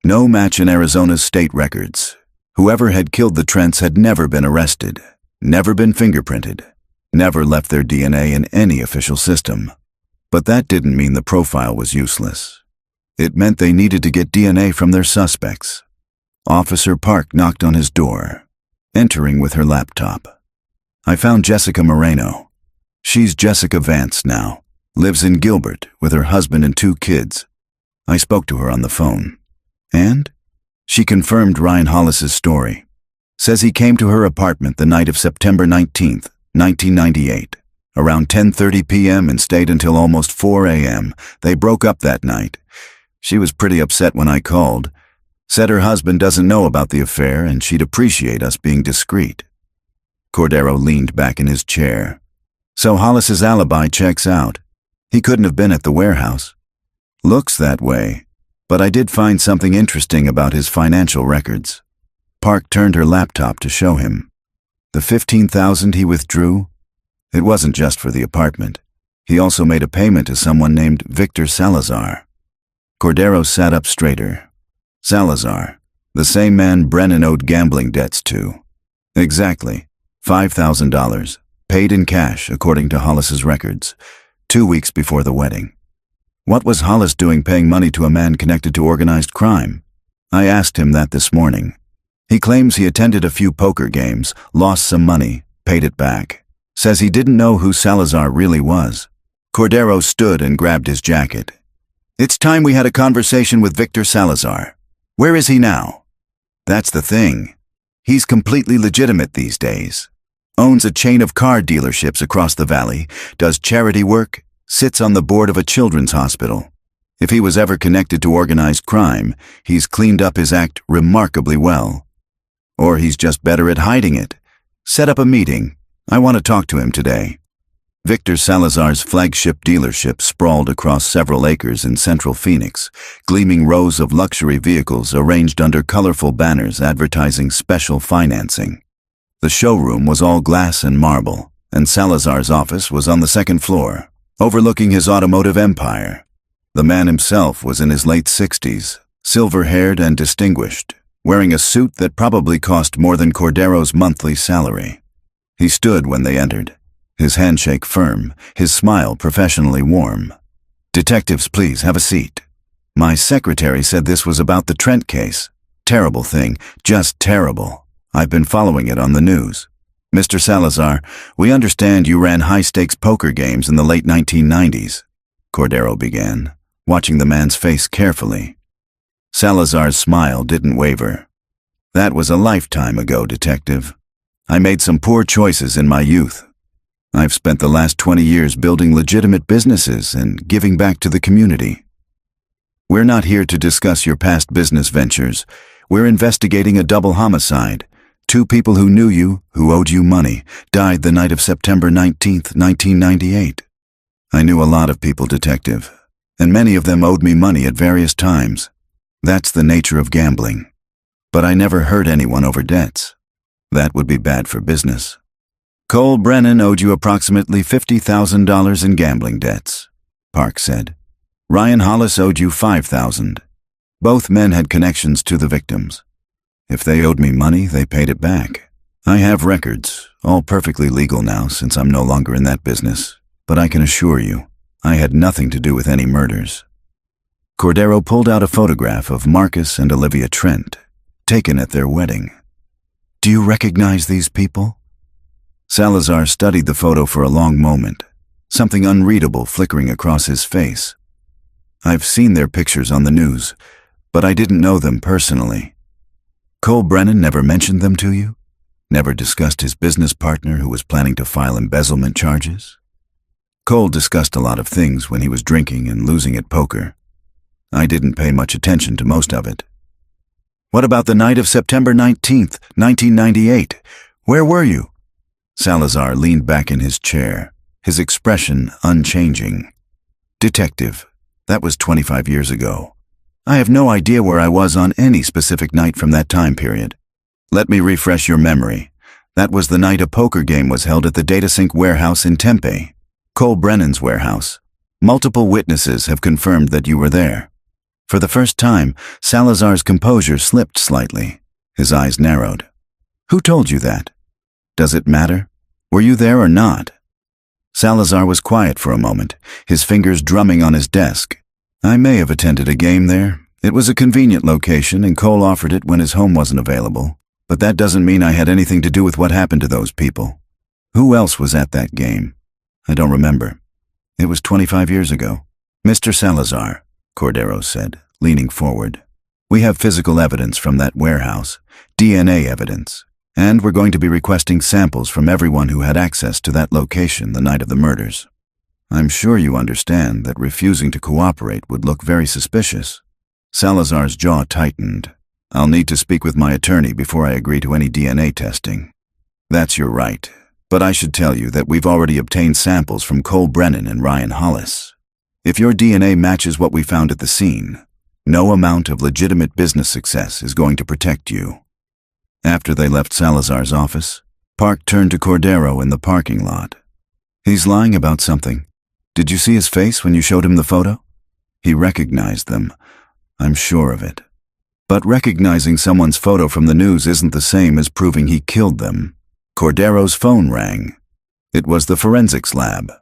No match in Arizona's state records. Whoever had killed the Trents had never been arrested, never been fingerprinted, never left their DNA in any official system. But that didn't mean the profile was useless. It meant they needed to get DNA from their suspects. Officer Park knocked on his door, entering with her laptop. "I found Jessica Moreno. She's Jessica Vance now, lives in Gilbert with her husband and 2 kids. I spoke to her on the phone. And?" She confirmed Ryan Hollis's story. Says he came to her apartment the night of September 19th, 1998, around 10:30 p.m. and stayed until almost 4 a.m. They broke up that night. She was pretty upset when I called. Said her husband doesn't know about the affair and she'd appreciate us being discreet. Cordero leaned back in his chair. "So Hollis's alibi checks out. He couldn't have been at the warehouse." Looks that way, but I did find something interesting about his financial records. Park turned her laptop to show him. The $15,000 he withdrew? It wasn't just for the apartment. He also made a payment to someone named Victor Salazar. Cordero sat up straighter. Salazar, the same man Brennan owed gambling debts to. Exactly. $5,000, paid in cash according to Hollis's records, 2 weeks before the wedding. What was Hollis doing paying money to a man connected to organized crime? I asked him that this morning. He claims he attended a few poker games, lost some money, paid it back. Says he didn't know who Salazar really was. Cordero stood and grabbed his jacket. It's time we had a conversation with Victor Salazar. Where is he now? That's the thing. He's completely legitimate these days. Owns a chain of car dealerships across the valley, does charity work, sits on the board of a children's hospital. If he was ever connected to organized crime, he's cleaned up his act remarkably well. Or he's just better at hiding it. Set up a meeting. I want to talk to him today. Victor Salazar's flagship dealership sprawled across several acres in central Phoenix, gleaming rows of luxury vehicles arranged under colorful banners advertising special financing. The showroom was all glass and marble, and Salazar's office was on the second floor, overlooking his automotive empire. The man himself was in his late 60s, silver-haired and distinguished, wearing a suit that probably cost more than Cordero's monthly salary. He stood when they entered, his handshake firm, his smile professionally warm. Detectives, please have a seat. My secretary said this was about the Trent case. Terrible thing, just terrible. I've been following it on the news. Mr. Salazar, we understand you ran high-stakes poker games in the late 1990s. Cordero began, watching the man's face carefully. Salazar's smile didn't waver. That was a lifetime ago, detective. I made some poor choices in my youth. I've spent the last 20 years building legitimate businesses and giving back to the community. We're not here to discuss your past business ventures. We're investigating a double homicide. 2 people who knew you, who owed you money, died the night of September 19th, 1998. I knew a lot of people, detective, and many of them owed me money at various times. That's the nature of gambling. But I never hurt anyone over debts. That would be bad for business. Cole Brennan owed you approximately $50,000 in gambling debts, Park said. Ryan Hollis owed you $5,000. Both men had connections to the victims. If they owed me money, they paid it back. I have records, all perfectly legal now since I'm no longer in that business, but I can assure you, I had nothing to do with any murders. Cordero pulled out a photograph of Marcus and Olivia Trent, taken at their wedding. Do you recognize these people? Salazar studied the photo for a long moment, something unreadable flickering across his face. I've seen their pictures on the news, but I didn't know them personally. Cole Brennan never mentioned them to you? Never discussed his business partner who was planning to file embezzlement charges? Cole discussed a lot of things when he was drinking and losing at poker. I didn't pay much attention to most of it. What about the night of September 19th, 1998? Where were you? Salazar leaned back in his chair, his expression unchanging. Detective, that was 25 years ago. I have no idea where I was on any specific night from that time period. Let me refresh your memory. That was the night a poker game was held at the DataSync warehouse in Tempe, Cole Brennan's warehouse. Multiple witnesses have confirmed that you were there. For the first time, Salazar's composure slipped slightly. His eyes narrowed. Who told you that? Does it matter? Were you there or not? Salazar was quiet for a moment, his fingers drumming on his desk. I may have attended a game there. It was a convenient location and Cole offered it when his home wasn't available. But that doesn't mean I had anything to do with what happened to those people. Who else was at that game? I don't remember. It was 25 years ago. Mr. Salazar, Cordero said, leaning forward. We have physical evidence from that warehouse, DNA evidence, and we're going to be requesting samples from everyone who had access to that location the night of the murders. I'm sure you understand that refusing to cooperate would look very suspicious. Salazar's jaw tightened. I'll need to speak with my attorney before I agree to any DNA testing. That's your right, but I should tell you that we've already obtained samples from Cole Brennan and Ryan Hollis. If your DNA matches what we found at the scene, no amount of legitimate business success is going to protect you." After they left Salazar's office, Park turned to Cordero in the parking lot. "He's lying about something. Did you see his face when you showed him the photo?" "He recognized them. I'm sure of it. But recognizing someone's photo from the news isn't the same as proving he killed them." Cordero's phone rang. It was the forensics lab.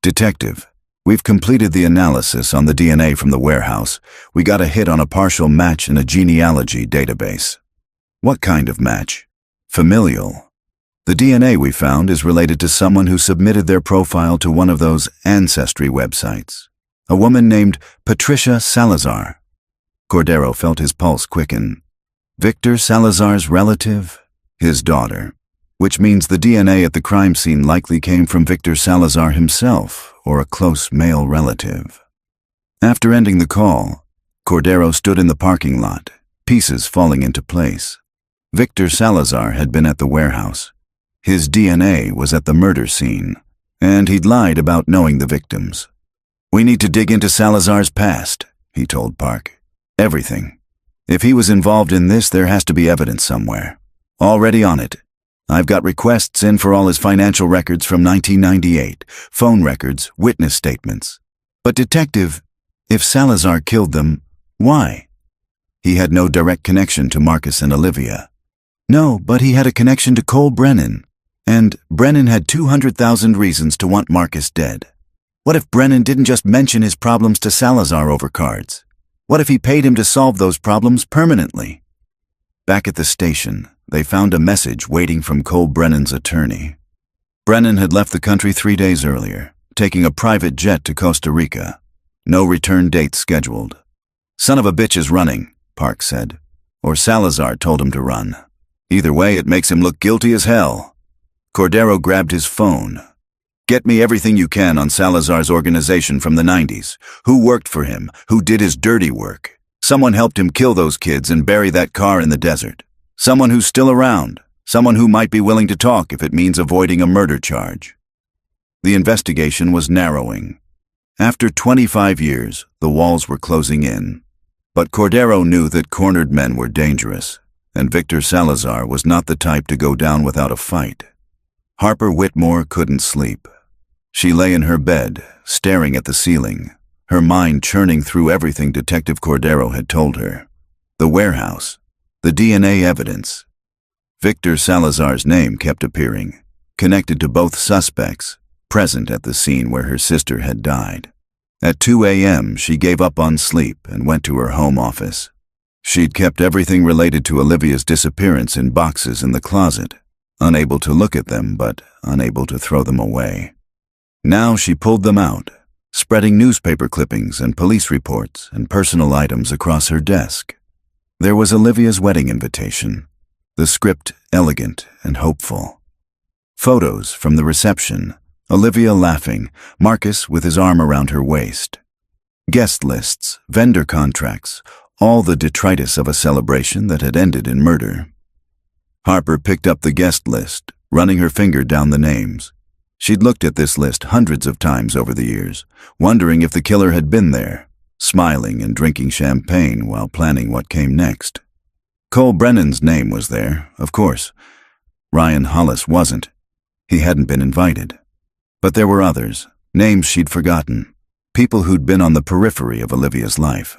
"Detective, we've completed the analysis on the DNA from the warehouse. We got a hit on a partial match in a genealogy database." "What kind of match?" "Familial. The DNA we found is related to someone who submitted their profile to one of those ancestry websites. A woman named Patricia Salazar." Cordero felt his pulse quicken. Victor Salazar's relative? His daughter. Which means the DNA at the crime scene likely came from Victor Salazar himself, or a close male relative. After ending the call, Cordero stood in the parking lot, pieces falling into place. Victor Salazar had been at the warehouse. His DNA was at the murder scene, and he'd lied about knowing the victims. "We need to dig into Salazar's past," he told Park. "Everything. If he was involved in this, there has to be evidence somewhere. Already on it. I've got requests in for all his financial records from 1998, phone records, witness statements. But detective, if Salazar killed them, why? He had no direct connection to Marcus and Olivia." "No, but he had a connection to Cole Brennan. And Brennan had 200,000 reasons to want Marcus dead. What if Brennan didn't just mention his problems to Salazar over cards? What if he paid him to solve those problems permanently?" Back at the station, they found a message waiting from Cole Brennan's attorney. Brennan had left the country 3 days earlier, taking a private jet to Costa Rica. No return date scheduled. "Son of a bitch is running," Park said. "Or Salazar told him to run. Either way, it makes him look guilty as hell." Cordero grabbed his phone. "Get me everything you can on Salazar's organization from the 90s. Who worked for him? Who did his dirty work? Someone helped him kill those kids and bury that car in the desert. Someone who's still around. Someone who might be willing to talk if it means avoiding a murder charge." The investigation was narrowing. After 25 years, the walls were closing in. But Cordero knew that cornered men were dangerous, and Victor Salazar was not the type to go down without a fight. Harper Whitmore couldn't sleep. She lay in her bed, staring at the ceiling, her mind churning through everything Detective Cordero had told her. The warehouse, the DNA evidence. Victor Salazar's name kept appearing, connected to both suspects, present at the scene where her sister had died. At 2 a.m., she gave up on sleep and went to her home office. She'd kept everything related to Olivia's disappearance in boxes in the closet, unable to look at them but unable to throw them away. Now she pulled them out, spreading newspaper clippings and police reports and personal items across her desk. There was Olivia's wedding invitation, the script elegant and hopeful. Photos from the reception, Olivia laughing, Marcus with his arm around her waist. Guest lists, vendor contracts, all the detritus of a celebration that had ended in murder. Harper picked up the guest list, running her finger down the names. She'd looked at this list hundreds of times over the years, wondering if the killer had been there, smiling and drinking champagne while planning what came next. Cole Brennan's name was there, of course. Ryan Hollis wasn't. He hadn't been invited. But there were others, names she'd forgotten, people who'd been on the periphery of Olivia's life.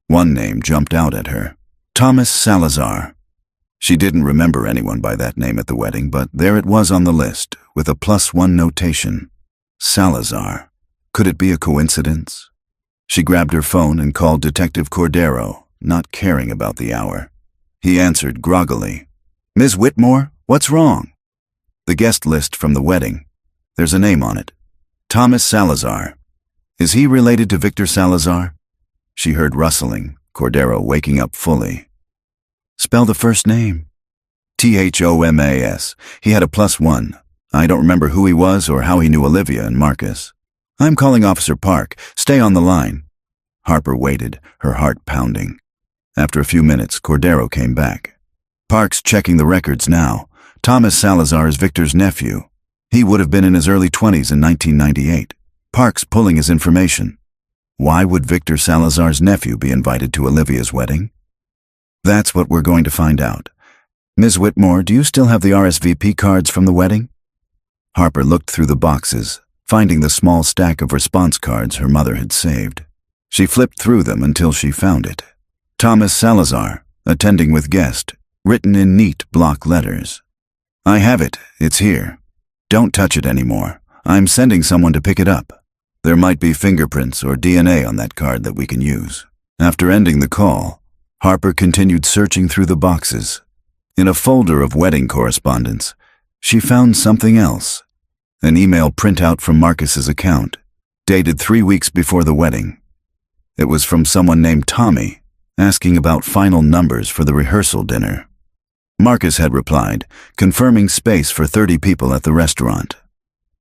One name jumped out at her: Thomas Salazar. She didn't remember anyone by that name at the wedding, but there it was on the list, with a +1 notation. Salazar. Could it be a coincidence? She grabbed her phone and called Detective Cordero, not caring about the hour. He answered groggily. "Ms. Whitmore, what's wrong?" "The guest list from the wedding. There's a name on it. Thomas Salazar. Is he related to Victor Salazar?" She heard rustling, Cordero waking up fully. "Spell the first name." "Thomas. He had a +1. I don't remember who he was or how he knew Olivia and Marcus." "I'm calling Officer Park. Stay on the line." Harper waited, her heart pounding. After a few minutes, Cordero came back. "Park's checking the records now. Thomas Salazar is Victor's nephew. He would have been in his early 20s in 1998. Park's pulling his information. Why would Victor Salazar's nephew be invited to Olivia's wedding? That's what we're going to find out. Ms. Whitmore, do you still have the RSVP cards from the wedding? Harper looked through the boxes, finding the small stack of response cards her mother had saved. She flipped through them until she found it. Thomas Salazar, attending with guest, written in neat block letters. I have it. It's here. Don't touch it anymore. I'm sending someone to pick it up. There might be fingerprints or DNA on that card that we can use. After ending the call, Harper continued searching through the boxes. In a folder of wedding correspondence, she found something else. An email printout from Marcus's account, dated 3 weeks before the wedding. It was from someone named Tommy, asking about final numbers for the rehearsal dinner. Marcus had replied, confirming space for 30 people at the restaurant.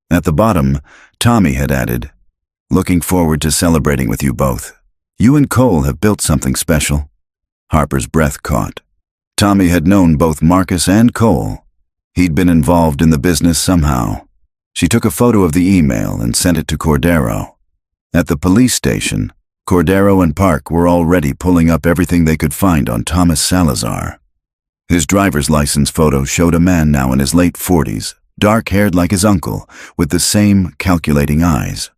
At the bottom, Tommy had added, looking forward to celebrating with you both. You and Cole have built something special. Harper's breath caught. Tommy had known both Marcus and Cole. He'd been involved in the business somehow. She took a photo of the email and sent it to Cordero. At the police station, Cordero and Park were already pulling up everything they could find on Thomas Salazar. His driver's license photo showed a man now in his late 40s, dark-haired like his uncle, with the same calculating eyes.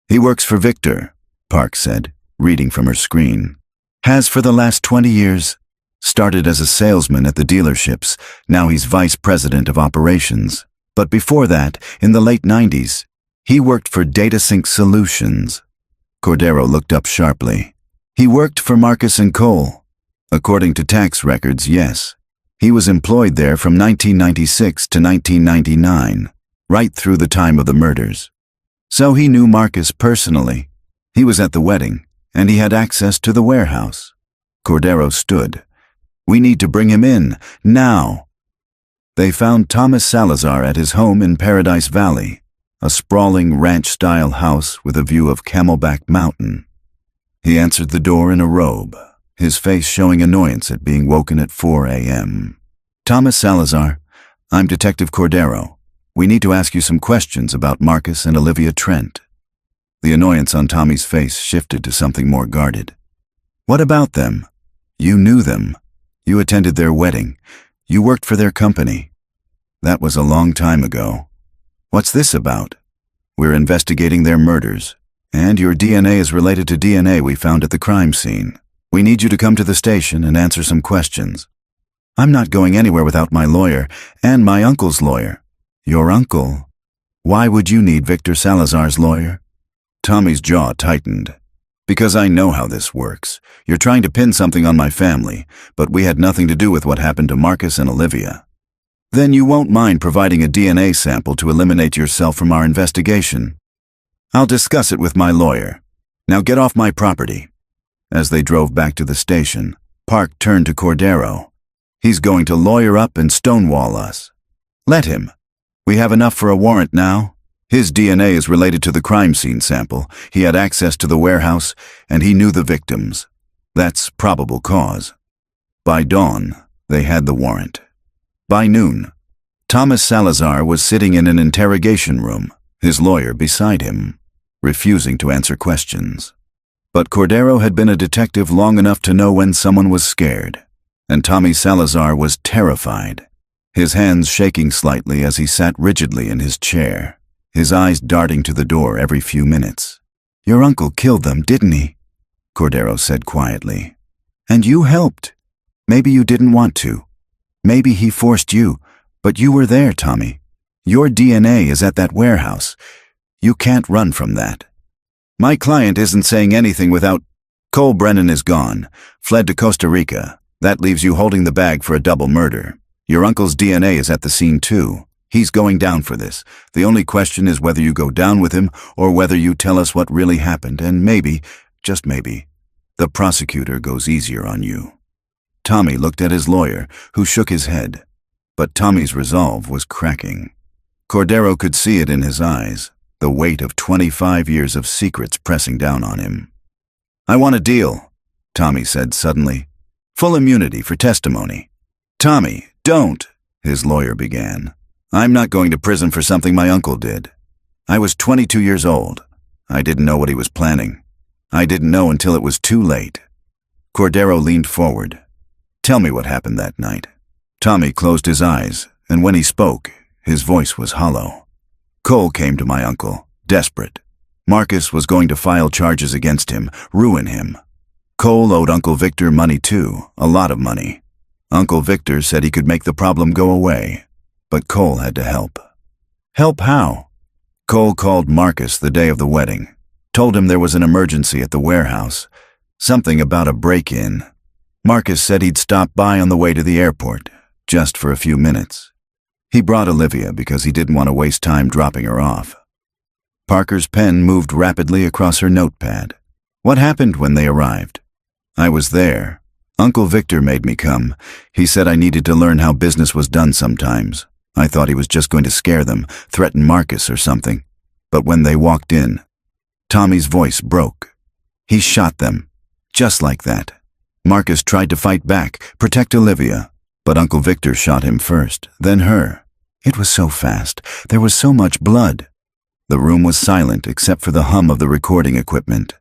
He works for Victor, Park said, reading from her screen. Has for the last 20 years. Started as a salesman at the dealerships, now he's vice president of operations. But before that, in the late 90s, he worked for DataSync Solutions. Cordero looked up sharply. He worked for Marcus and Cole. According to tax records, yes. He was employed there from 1996 to 1999, right through the time of the murders. So he knew Marcus personally. He was at the wedding, and he had access to the warehouse. Cordero stood. We need to bring him in, now. They found Thomas Salazar at his home in Paradise Valley, a sprawling ranch-style house with a view of Camelback Mountain. He answered the door in a robe, his face showing annoyance at being woken at 4 a.m. Thomas Salazar, I'm Detective Cordero. We need to ask you some questions about Marcus and Olivia Trent. The annoyance on Tommy's face shifted to something more guarded. What about them? You knew them. You attended their wedding. You worked for their company. That was a long time ago. What's this about? We're investigating their murders, and your DNA is related to DNA we found at the crime scene. We need you to come to the station and answer some questions. I'm not going anywhere without my lawyer, and my uncle's lawyer. Your uncle? Why would you need Victor Salazar's lawyer? Tommy's jaw tightened. Because I know how this works. You're trying to pin something on my family, but we had nothing to do with what happened to Marcus and Olivia. Then you won't mind providing a DNA sample to eliminate yourself from our investigation. I'll discuss it with my lawyer. Now get off my property. As they drove back to the station, Park turned to Cordero. He's going to lawyer up and stonewall us. Let him. We have enough for a warrant now. His DNA is related to the crime scene sample. He had access to the warehouse, and he knew the victims. That's probable cause. By dawn, they had the warrant. By noon, Thomas Salazar was sitting in an interrogation room, his lawyer beside him, refusing to answer questions. But Cordero had been a detective long enough to know when someone was scared, and Tommy Salazar was terrified, his hands shaking slightly as he sat rigidly in his chair, his eyes darting to the door every few minutes. Your uncle killed them, didn't he? Cordero said quietly. And you helped. Maybe you didn't want to. Maybe he forced you, but you were there, Tommy. Your DNA is at that warehouse. You can't run from that. My client isn't saying anything without... Cole Brennan is gone, fled to Costa Rica. That leaves you holding the bag for a double murder. Your uncle's DNA is at the scene too. He's going down for this. The only question is whether you go down with him or whether you tell us what really happened, and maybe, just maybe, the prosecutor goes easier on you. Tommy looked at his lawyer, who shook his head. But Tommy's resolve was cracking. Cordero could see it in his eyes, the weight of 25 years of secrets pressing down on him. I want a deal, Tommy said suddenly. Full immunity for testimony. Tommy, don't, his lawyer began. I'm not going to prison for something my uncle did. I was 22 years old. I didn't know what he was planning. I didn't know until it was too late. Cordero leaned forward. Tell me what happened that night. Tommy closed his eyes, and when he spoke, his voice was hollow. Cole came to my uncle, desperate. Marcus was going to file charges against him, ruin him. Cole owed Uncle Victor money too, a lot of money. Uncle Victor said he could make the problem go away, but Cole had to help. Help how? Cole called Marcus the day of the wedding, told him there was an emergency at the warehouse, something about a break-in. Marcus said he'd stop by on the way to the airport, just for a few minutes. He brought Olivia because he didn't want to waste time dropping her off. Parker's pen moved rapidly across her notepad. What happened when they arrived? I was there. Uncle Victor made me come. He said I needed to learn how business was done sometimes. I thought he was just going to scare them, threaten Marcus or something. But when they walked in, Tommy's voice broke. He shot them, just like that. Marcus tried to fight back, protect Olivia, but Uncle Victor shot him first, then her. It was so fast. There was so much blood. The room was silent except for the hum of the recording equipment.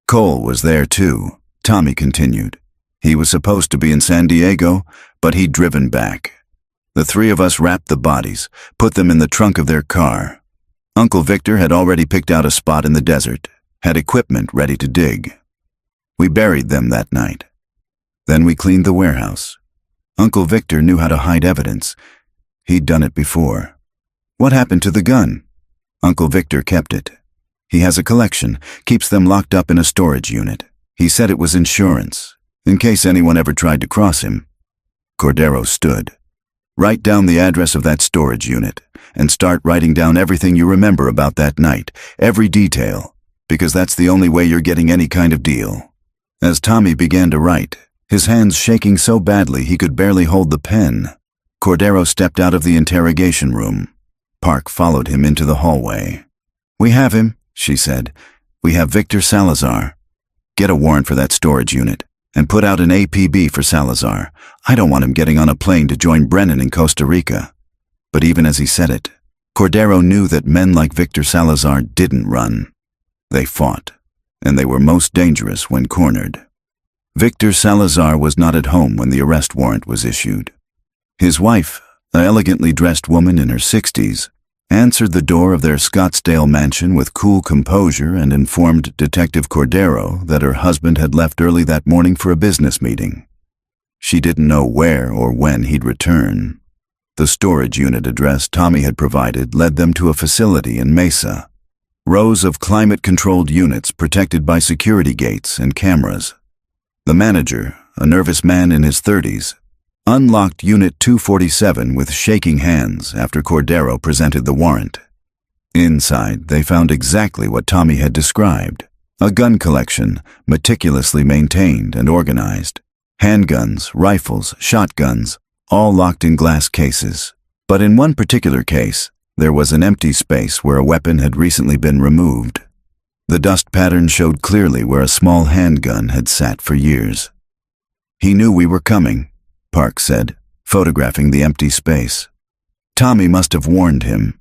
Cole was there too, Tommy continued. He was supposed to be in San Diego, but he'd driven back. The three of us wrapped the bodies, put them in the trunk of their car. Uncle Victor had already picked out a spot in the desert, had equipment ready to dig. We buried them that night. Then we cleaned the warehouse. Uncle Victor knew how to hide evidence. He'd done it before. What happened to the gun? Uncle Victor kept it. He has a collection, keeps them locked up in a storage unit. He said it was insurance, in case anyone ever tried to cross him. Cordero stood. Write down the address of that storage unit, and start writing down everything you remember about that night, every detail, because that's the only way you're getting any kind of deal. As Tommy began to write, his hands shaking so badly he could barely hold the pen, Cordero stepped out of the interrogation room. Park followed him into the hallway. We have him, she said. We have Victor Salazar. Get a warrant for that storage unit, and put out an APB for Salazar. I don't want him getting on a plane to join Brennan in Costa Rica. But even as he said it, Cordero knew that men like Victor Salazar didn't run. They fought, and they were most dangerous when cornered. Victor Salazar was not at home when the arrest warrant was issued. His wife, an elegantly dressed woman in her 60s, answered the door of their Scottsdale mansion with cool composure and informed Detective Cordero that her husband had left early that morning for a business meeting. She didn't know where or when he'd return. The storage unit address Tommy had provided led them to a facility in Mesa. Rows of climate-controlled units protected by security gates and cameras. The manager, a nervous man in his 30s, unlocked Unit 247 with shaking hands after Cordero presented the warrant. Inside, they found exactly what Tommy had described. A gun collection, meticulously maintained and organized. Handguns, rifles, shotguns, all locked in glass cases. But in one particular case, there was an empty space where a weapon had recently been removed. The dust pattern showed clearly where a small handgun had sat for years. He knew we were coming, Park said, photographing the empty space. Tommy must have warned him.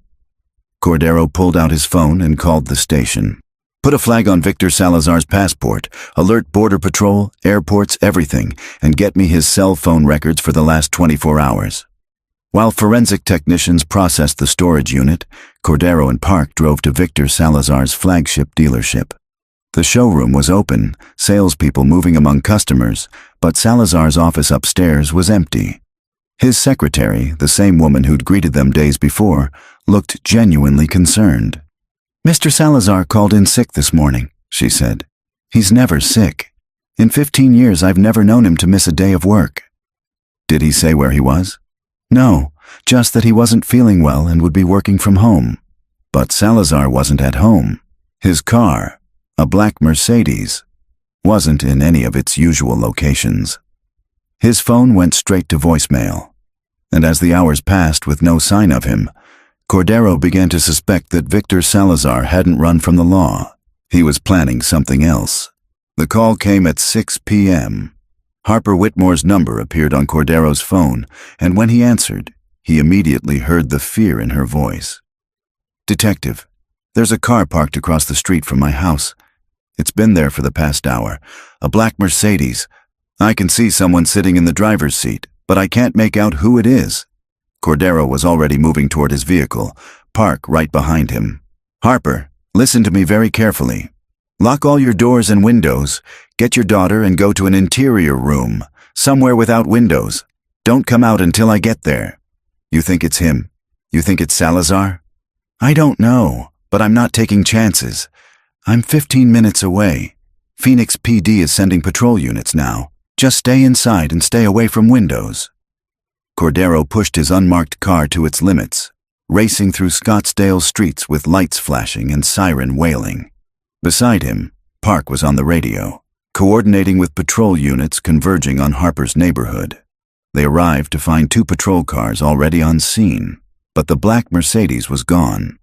Cordero pulled out his phone and called the station. Put a flag on Victor Salazar's passport, alert Border Patrol, airports, everything, and get me his cell phone records for the last 24 hours. While forensic technicians processed the storage unit, Cordero and Park drove to Victor Salazar's flagship dealership. The showroom was open, salespeople moving among customers, but Salazar's office upstairs was empty. His secretary, the same woman who'd greeted them days before, looked genuinely concerned. Mr. Salazar called in sick this morning, she said. He's never sick. In 15 years, I've never known him to miss a day of work. Did he say where he was? No, just that he wasn't feeling well and would be working from home. But Salazar wasn't at home. His car, a black Mercedes, wasn't in any of its usual locations. His phone went straight to voicemail, and as the hours passed with no sign of him, Cordero began to suspect that Victor Salazar hadn't run from the law. He was planning something else. The call came at 6 p.m. Harper Whitmore's number appeared on Cordero's phone, and when he answered, he immediately heard the fear in her voice. Detective, there's a car parked across the street from my house. It's been there for the past hour. A black Mercedes. I can see someone sitting in the driver's seat, but I can't make out who it is. Cordero was already moving toward his vehicle, Park right behind him. Harper, listen to me very carefully. Lock all your doors and windows. Get your daughter and go to an interior room, somewhere without windows. Don't come out until I get there. You think it's him? You think it's Salazar? I don't know, but I'm not taking chances. I'm 15 minutes away. Phoenix PD is sending patrol units now. Just stay inside and stay away from windows. Cordero pushed his unmarked car to its limits, racing through Scottsdale streets with lights flashing and siren wailing. Beside him, Park was on the radio, coordinating with patrol units converging on Harper's neighborhood. They arrived to find 2 patrol cars already on scene, but the black Mercedes was gone.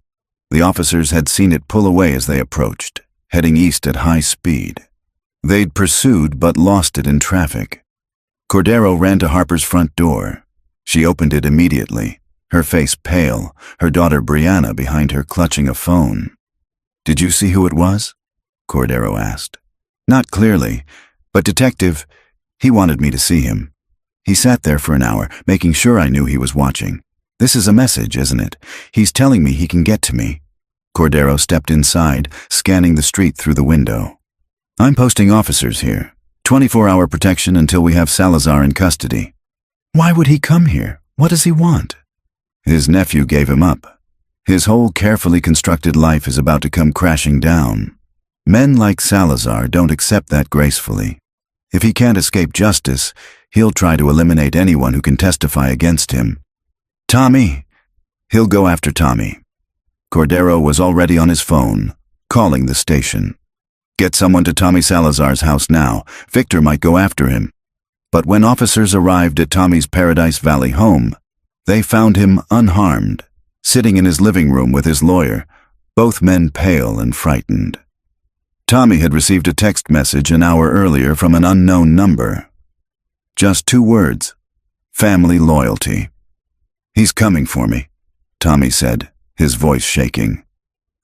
The officers had seen it pull away as they approached, heading east at high speed. They'd pursued but lost it in traffic. Cordero ran to Harper's front door. She opened it immediately, her face pale, her daughter Brianna behind her clutching a phone. Did you see who it was? Cordero asked. Not clearly, but Detective, he wanted me to see him. He sat there for an hour, making sure I knew he was watching. This is a message, isn't it? He's telling me he can get to me. Cordero stepped inside, scanning the street through the window. I'm posting officers here. 24-hour protection until we have Salazar in custody. Why would he come here? What does he want? His nephew gave him up. His whole carefully constructed life is about to come crashing down. Men like Salazar don't accept that gracefully. If he can't escape justice, he'll try to eliminate anyone who can testify against him. Tommy! He'll go after Tommy. Cordero was already on his phone, calling the station. Get someone to Tommy Salazar's house now. Victor might go after him. But when officers arrived at Tommy's Paradise Valley home, they found him unharmed, sitting in his living room with his lawyer, both men pale and frightened. Tommy had received a text message an hour earlier from an unknown number. Just 2 words: family loyalty. He's coming for me, Tommy said, his voice shaking.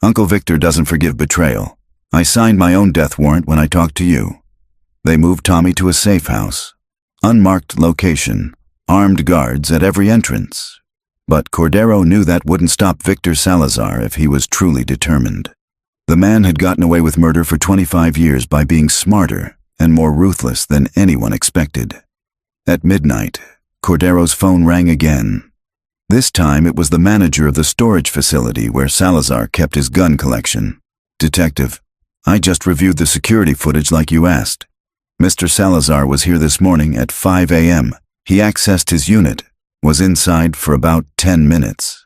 Uncle Victor doesn't forgive betrayal. I signed my own death warrant when I talked to you. They moved Tommy to a safe house. Unmarked location, armed guards at every entrance. But Cordero knew that wouldn't stop Victor Salazar if he was truly determined. The man had gotten away with murder for 25 years by being smarter and more ruthless than anyone expected. At midnight, Cordero's phone rang again. This time it was the manager of the storage facility where Salazar kept his gun collection. Detective, I just reviewed the security footage like you asked. Mr. Salazar was here this morning at 5 a.m. He accessed his unit, was inside for about 10 minutes.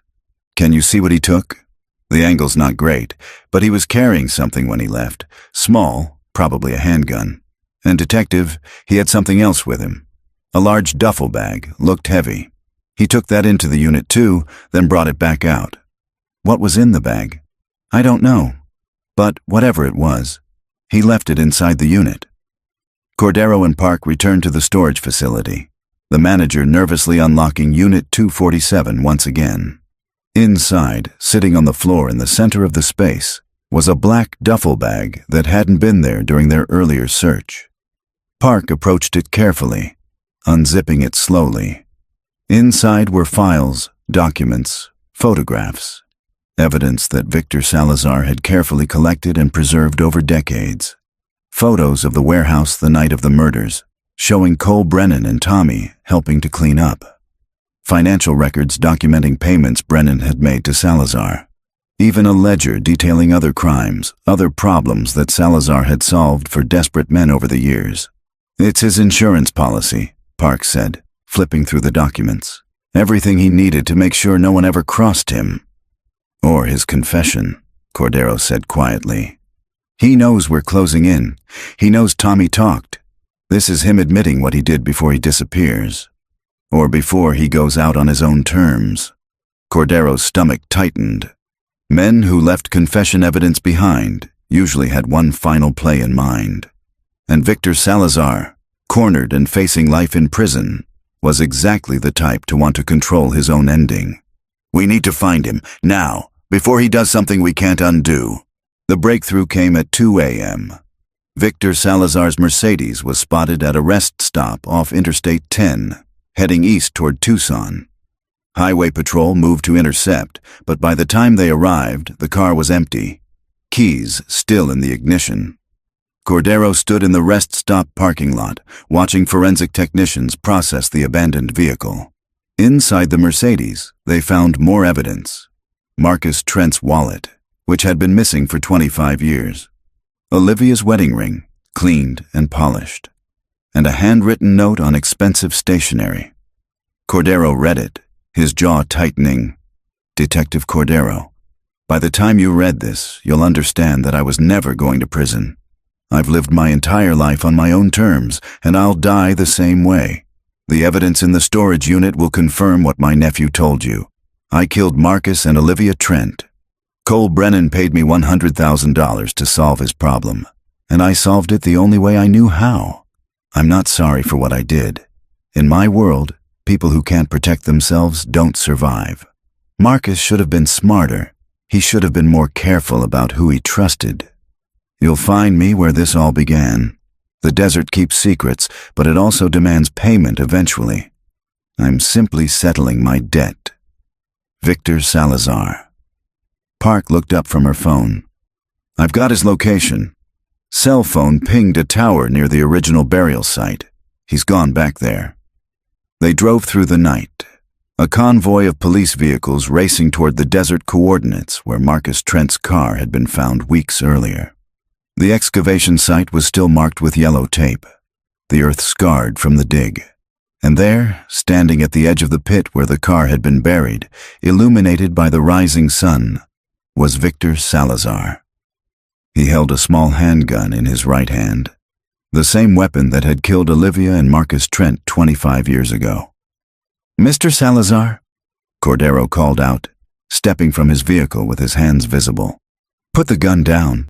Can you see what he took? The angle's not great, but he was carrying something when he left. Small, probably a handgun. And Detective, he had something else with him. A large duffel bag, looked heavy. He took that into the unit too, then brought it back out. What was in the bag? I don't know. But whatever it was, he left it inside the unit. Cordero and Park returned to the storage facility, the manager nervously unlocking Unit 247 once again. Inside, sitting on the floor in the center of the space, was a black duffel bag that hadn't been there during their earlier search. Park approached it carefully, unzipping it slowly. Inside were files, documents, photographs, evidence that Victor Salazar had carefully collected and preserved over decades. Photos of the warehouse the night of the murders, showing Cole Brennan and Tommy helping to clean up. Financial records documenting payments Brennan had made to Salazar. Even a ledger detailing other crimes, other problems that Salazar had solved for desperate men over the years. It's his insurance policy, Park said, flipping through the documents. Everything he needed to make sure no one ever crossed him. Or his confession, Cordero said quietly. He knows we're closing in. He knows Tommy talked. This is him admitting what he did before he disappears. Or before he goes out on his own terms. Cordero's stomach tightened. Men who left confession evidence behind usually had one final play in mind. And Victor Salazar, cornered and facing life in prison, was exactly the type to want to control his own ending. We need to find him, now, before he does something we can't undo. The breakthrough came at 2 a.m. Victor Salazar's Mercedes was spotted at a rest stop off Interstate 10, heading east toward Tucson. Highway patrol moved to intercept, but by the time they arrived, the car was empty, keys still in the ignition. Cordero stood in the rest stop parking lot, watching forensic technicians process the abandoned vehicle. Inside the Mercedes, they found more evidence. Marcus Trent's wallet, which had been missing for 25 years. Olivia's wedding ring, cleaned and polished. And a handwritten note on expensive stationery. Cordero read it, his jaw tightening. Detective Cordero, by the time you read this, you'll understand that I was never going to prison. I've lived my entire life on my own terms, and I'll die the same way. The evidence in the storage unit will confirm what my nephew told you. I killed Marcus and Olivia Trent. Cole Brennan paid me $100,000 to solve his problem, and I solved it the only way I knew how. I'm not sorry for what I did. In my world, people who can't protect themselves don't survive. Marcus should have been smarter. He should have been more careful about who he trusted. You'll find me where this all began. The desert keeps secrets, but it also demands payment eventually. I'm simply settling my debt. Victor Salazar. Park looked up from her phone. I've got his location. Cell phone pinged a tower near the original burial site. He's gone back there. They drove through the night. A convoy of police vehicles racing toward the desert coordinates where Marcus Trent's car had been found weeks earlier. The excavation site was still marked with yellow tape, the earth scarred from the dig. And there, standing at the edge of the pit where the car had been buried, illuminated by the rising sun, was Victor Salazar. He held a small handgun in his right hand, the same weapon that had killed Olivia and Marcus Trent 25 years ago. "Mr. Salazar?" Cordero called out, stepping from his vehicle with his hands visible. "Put the gun down.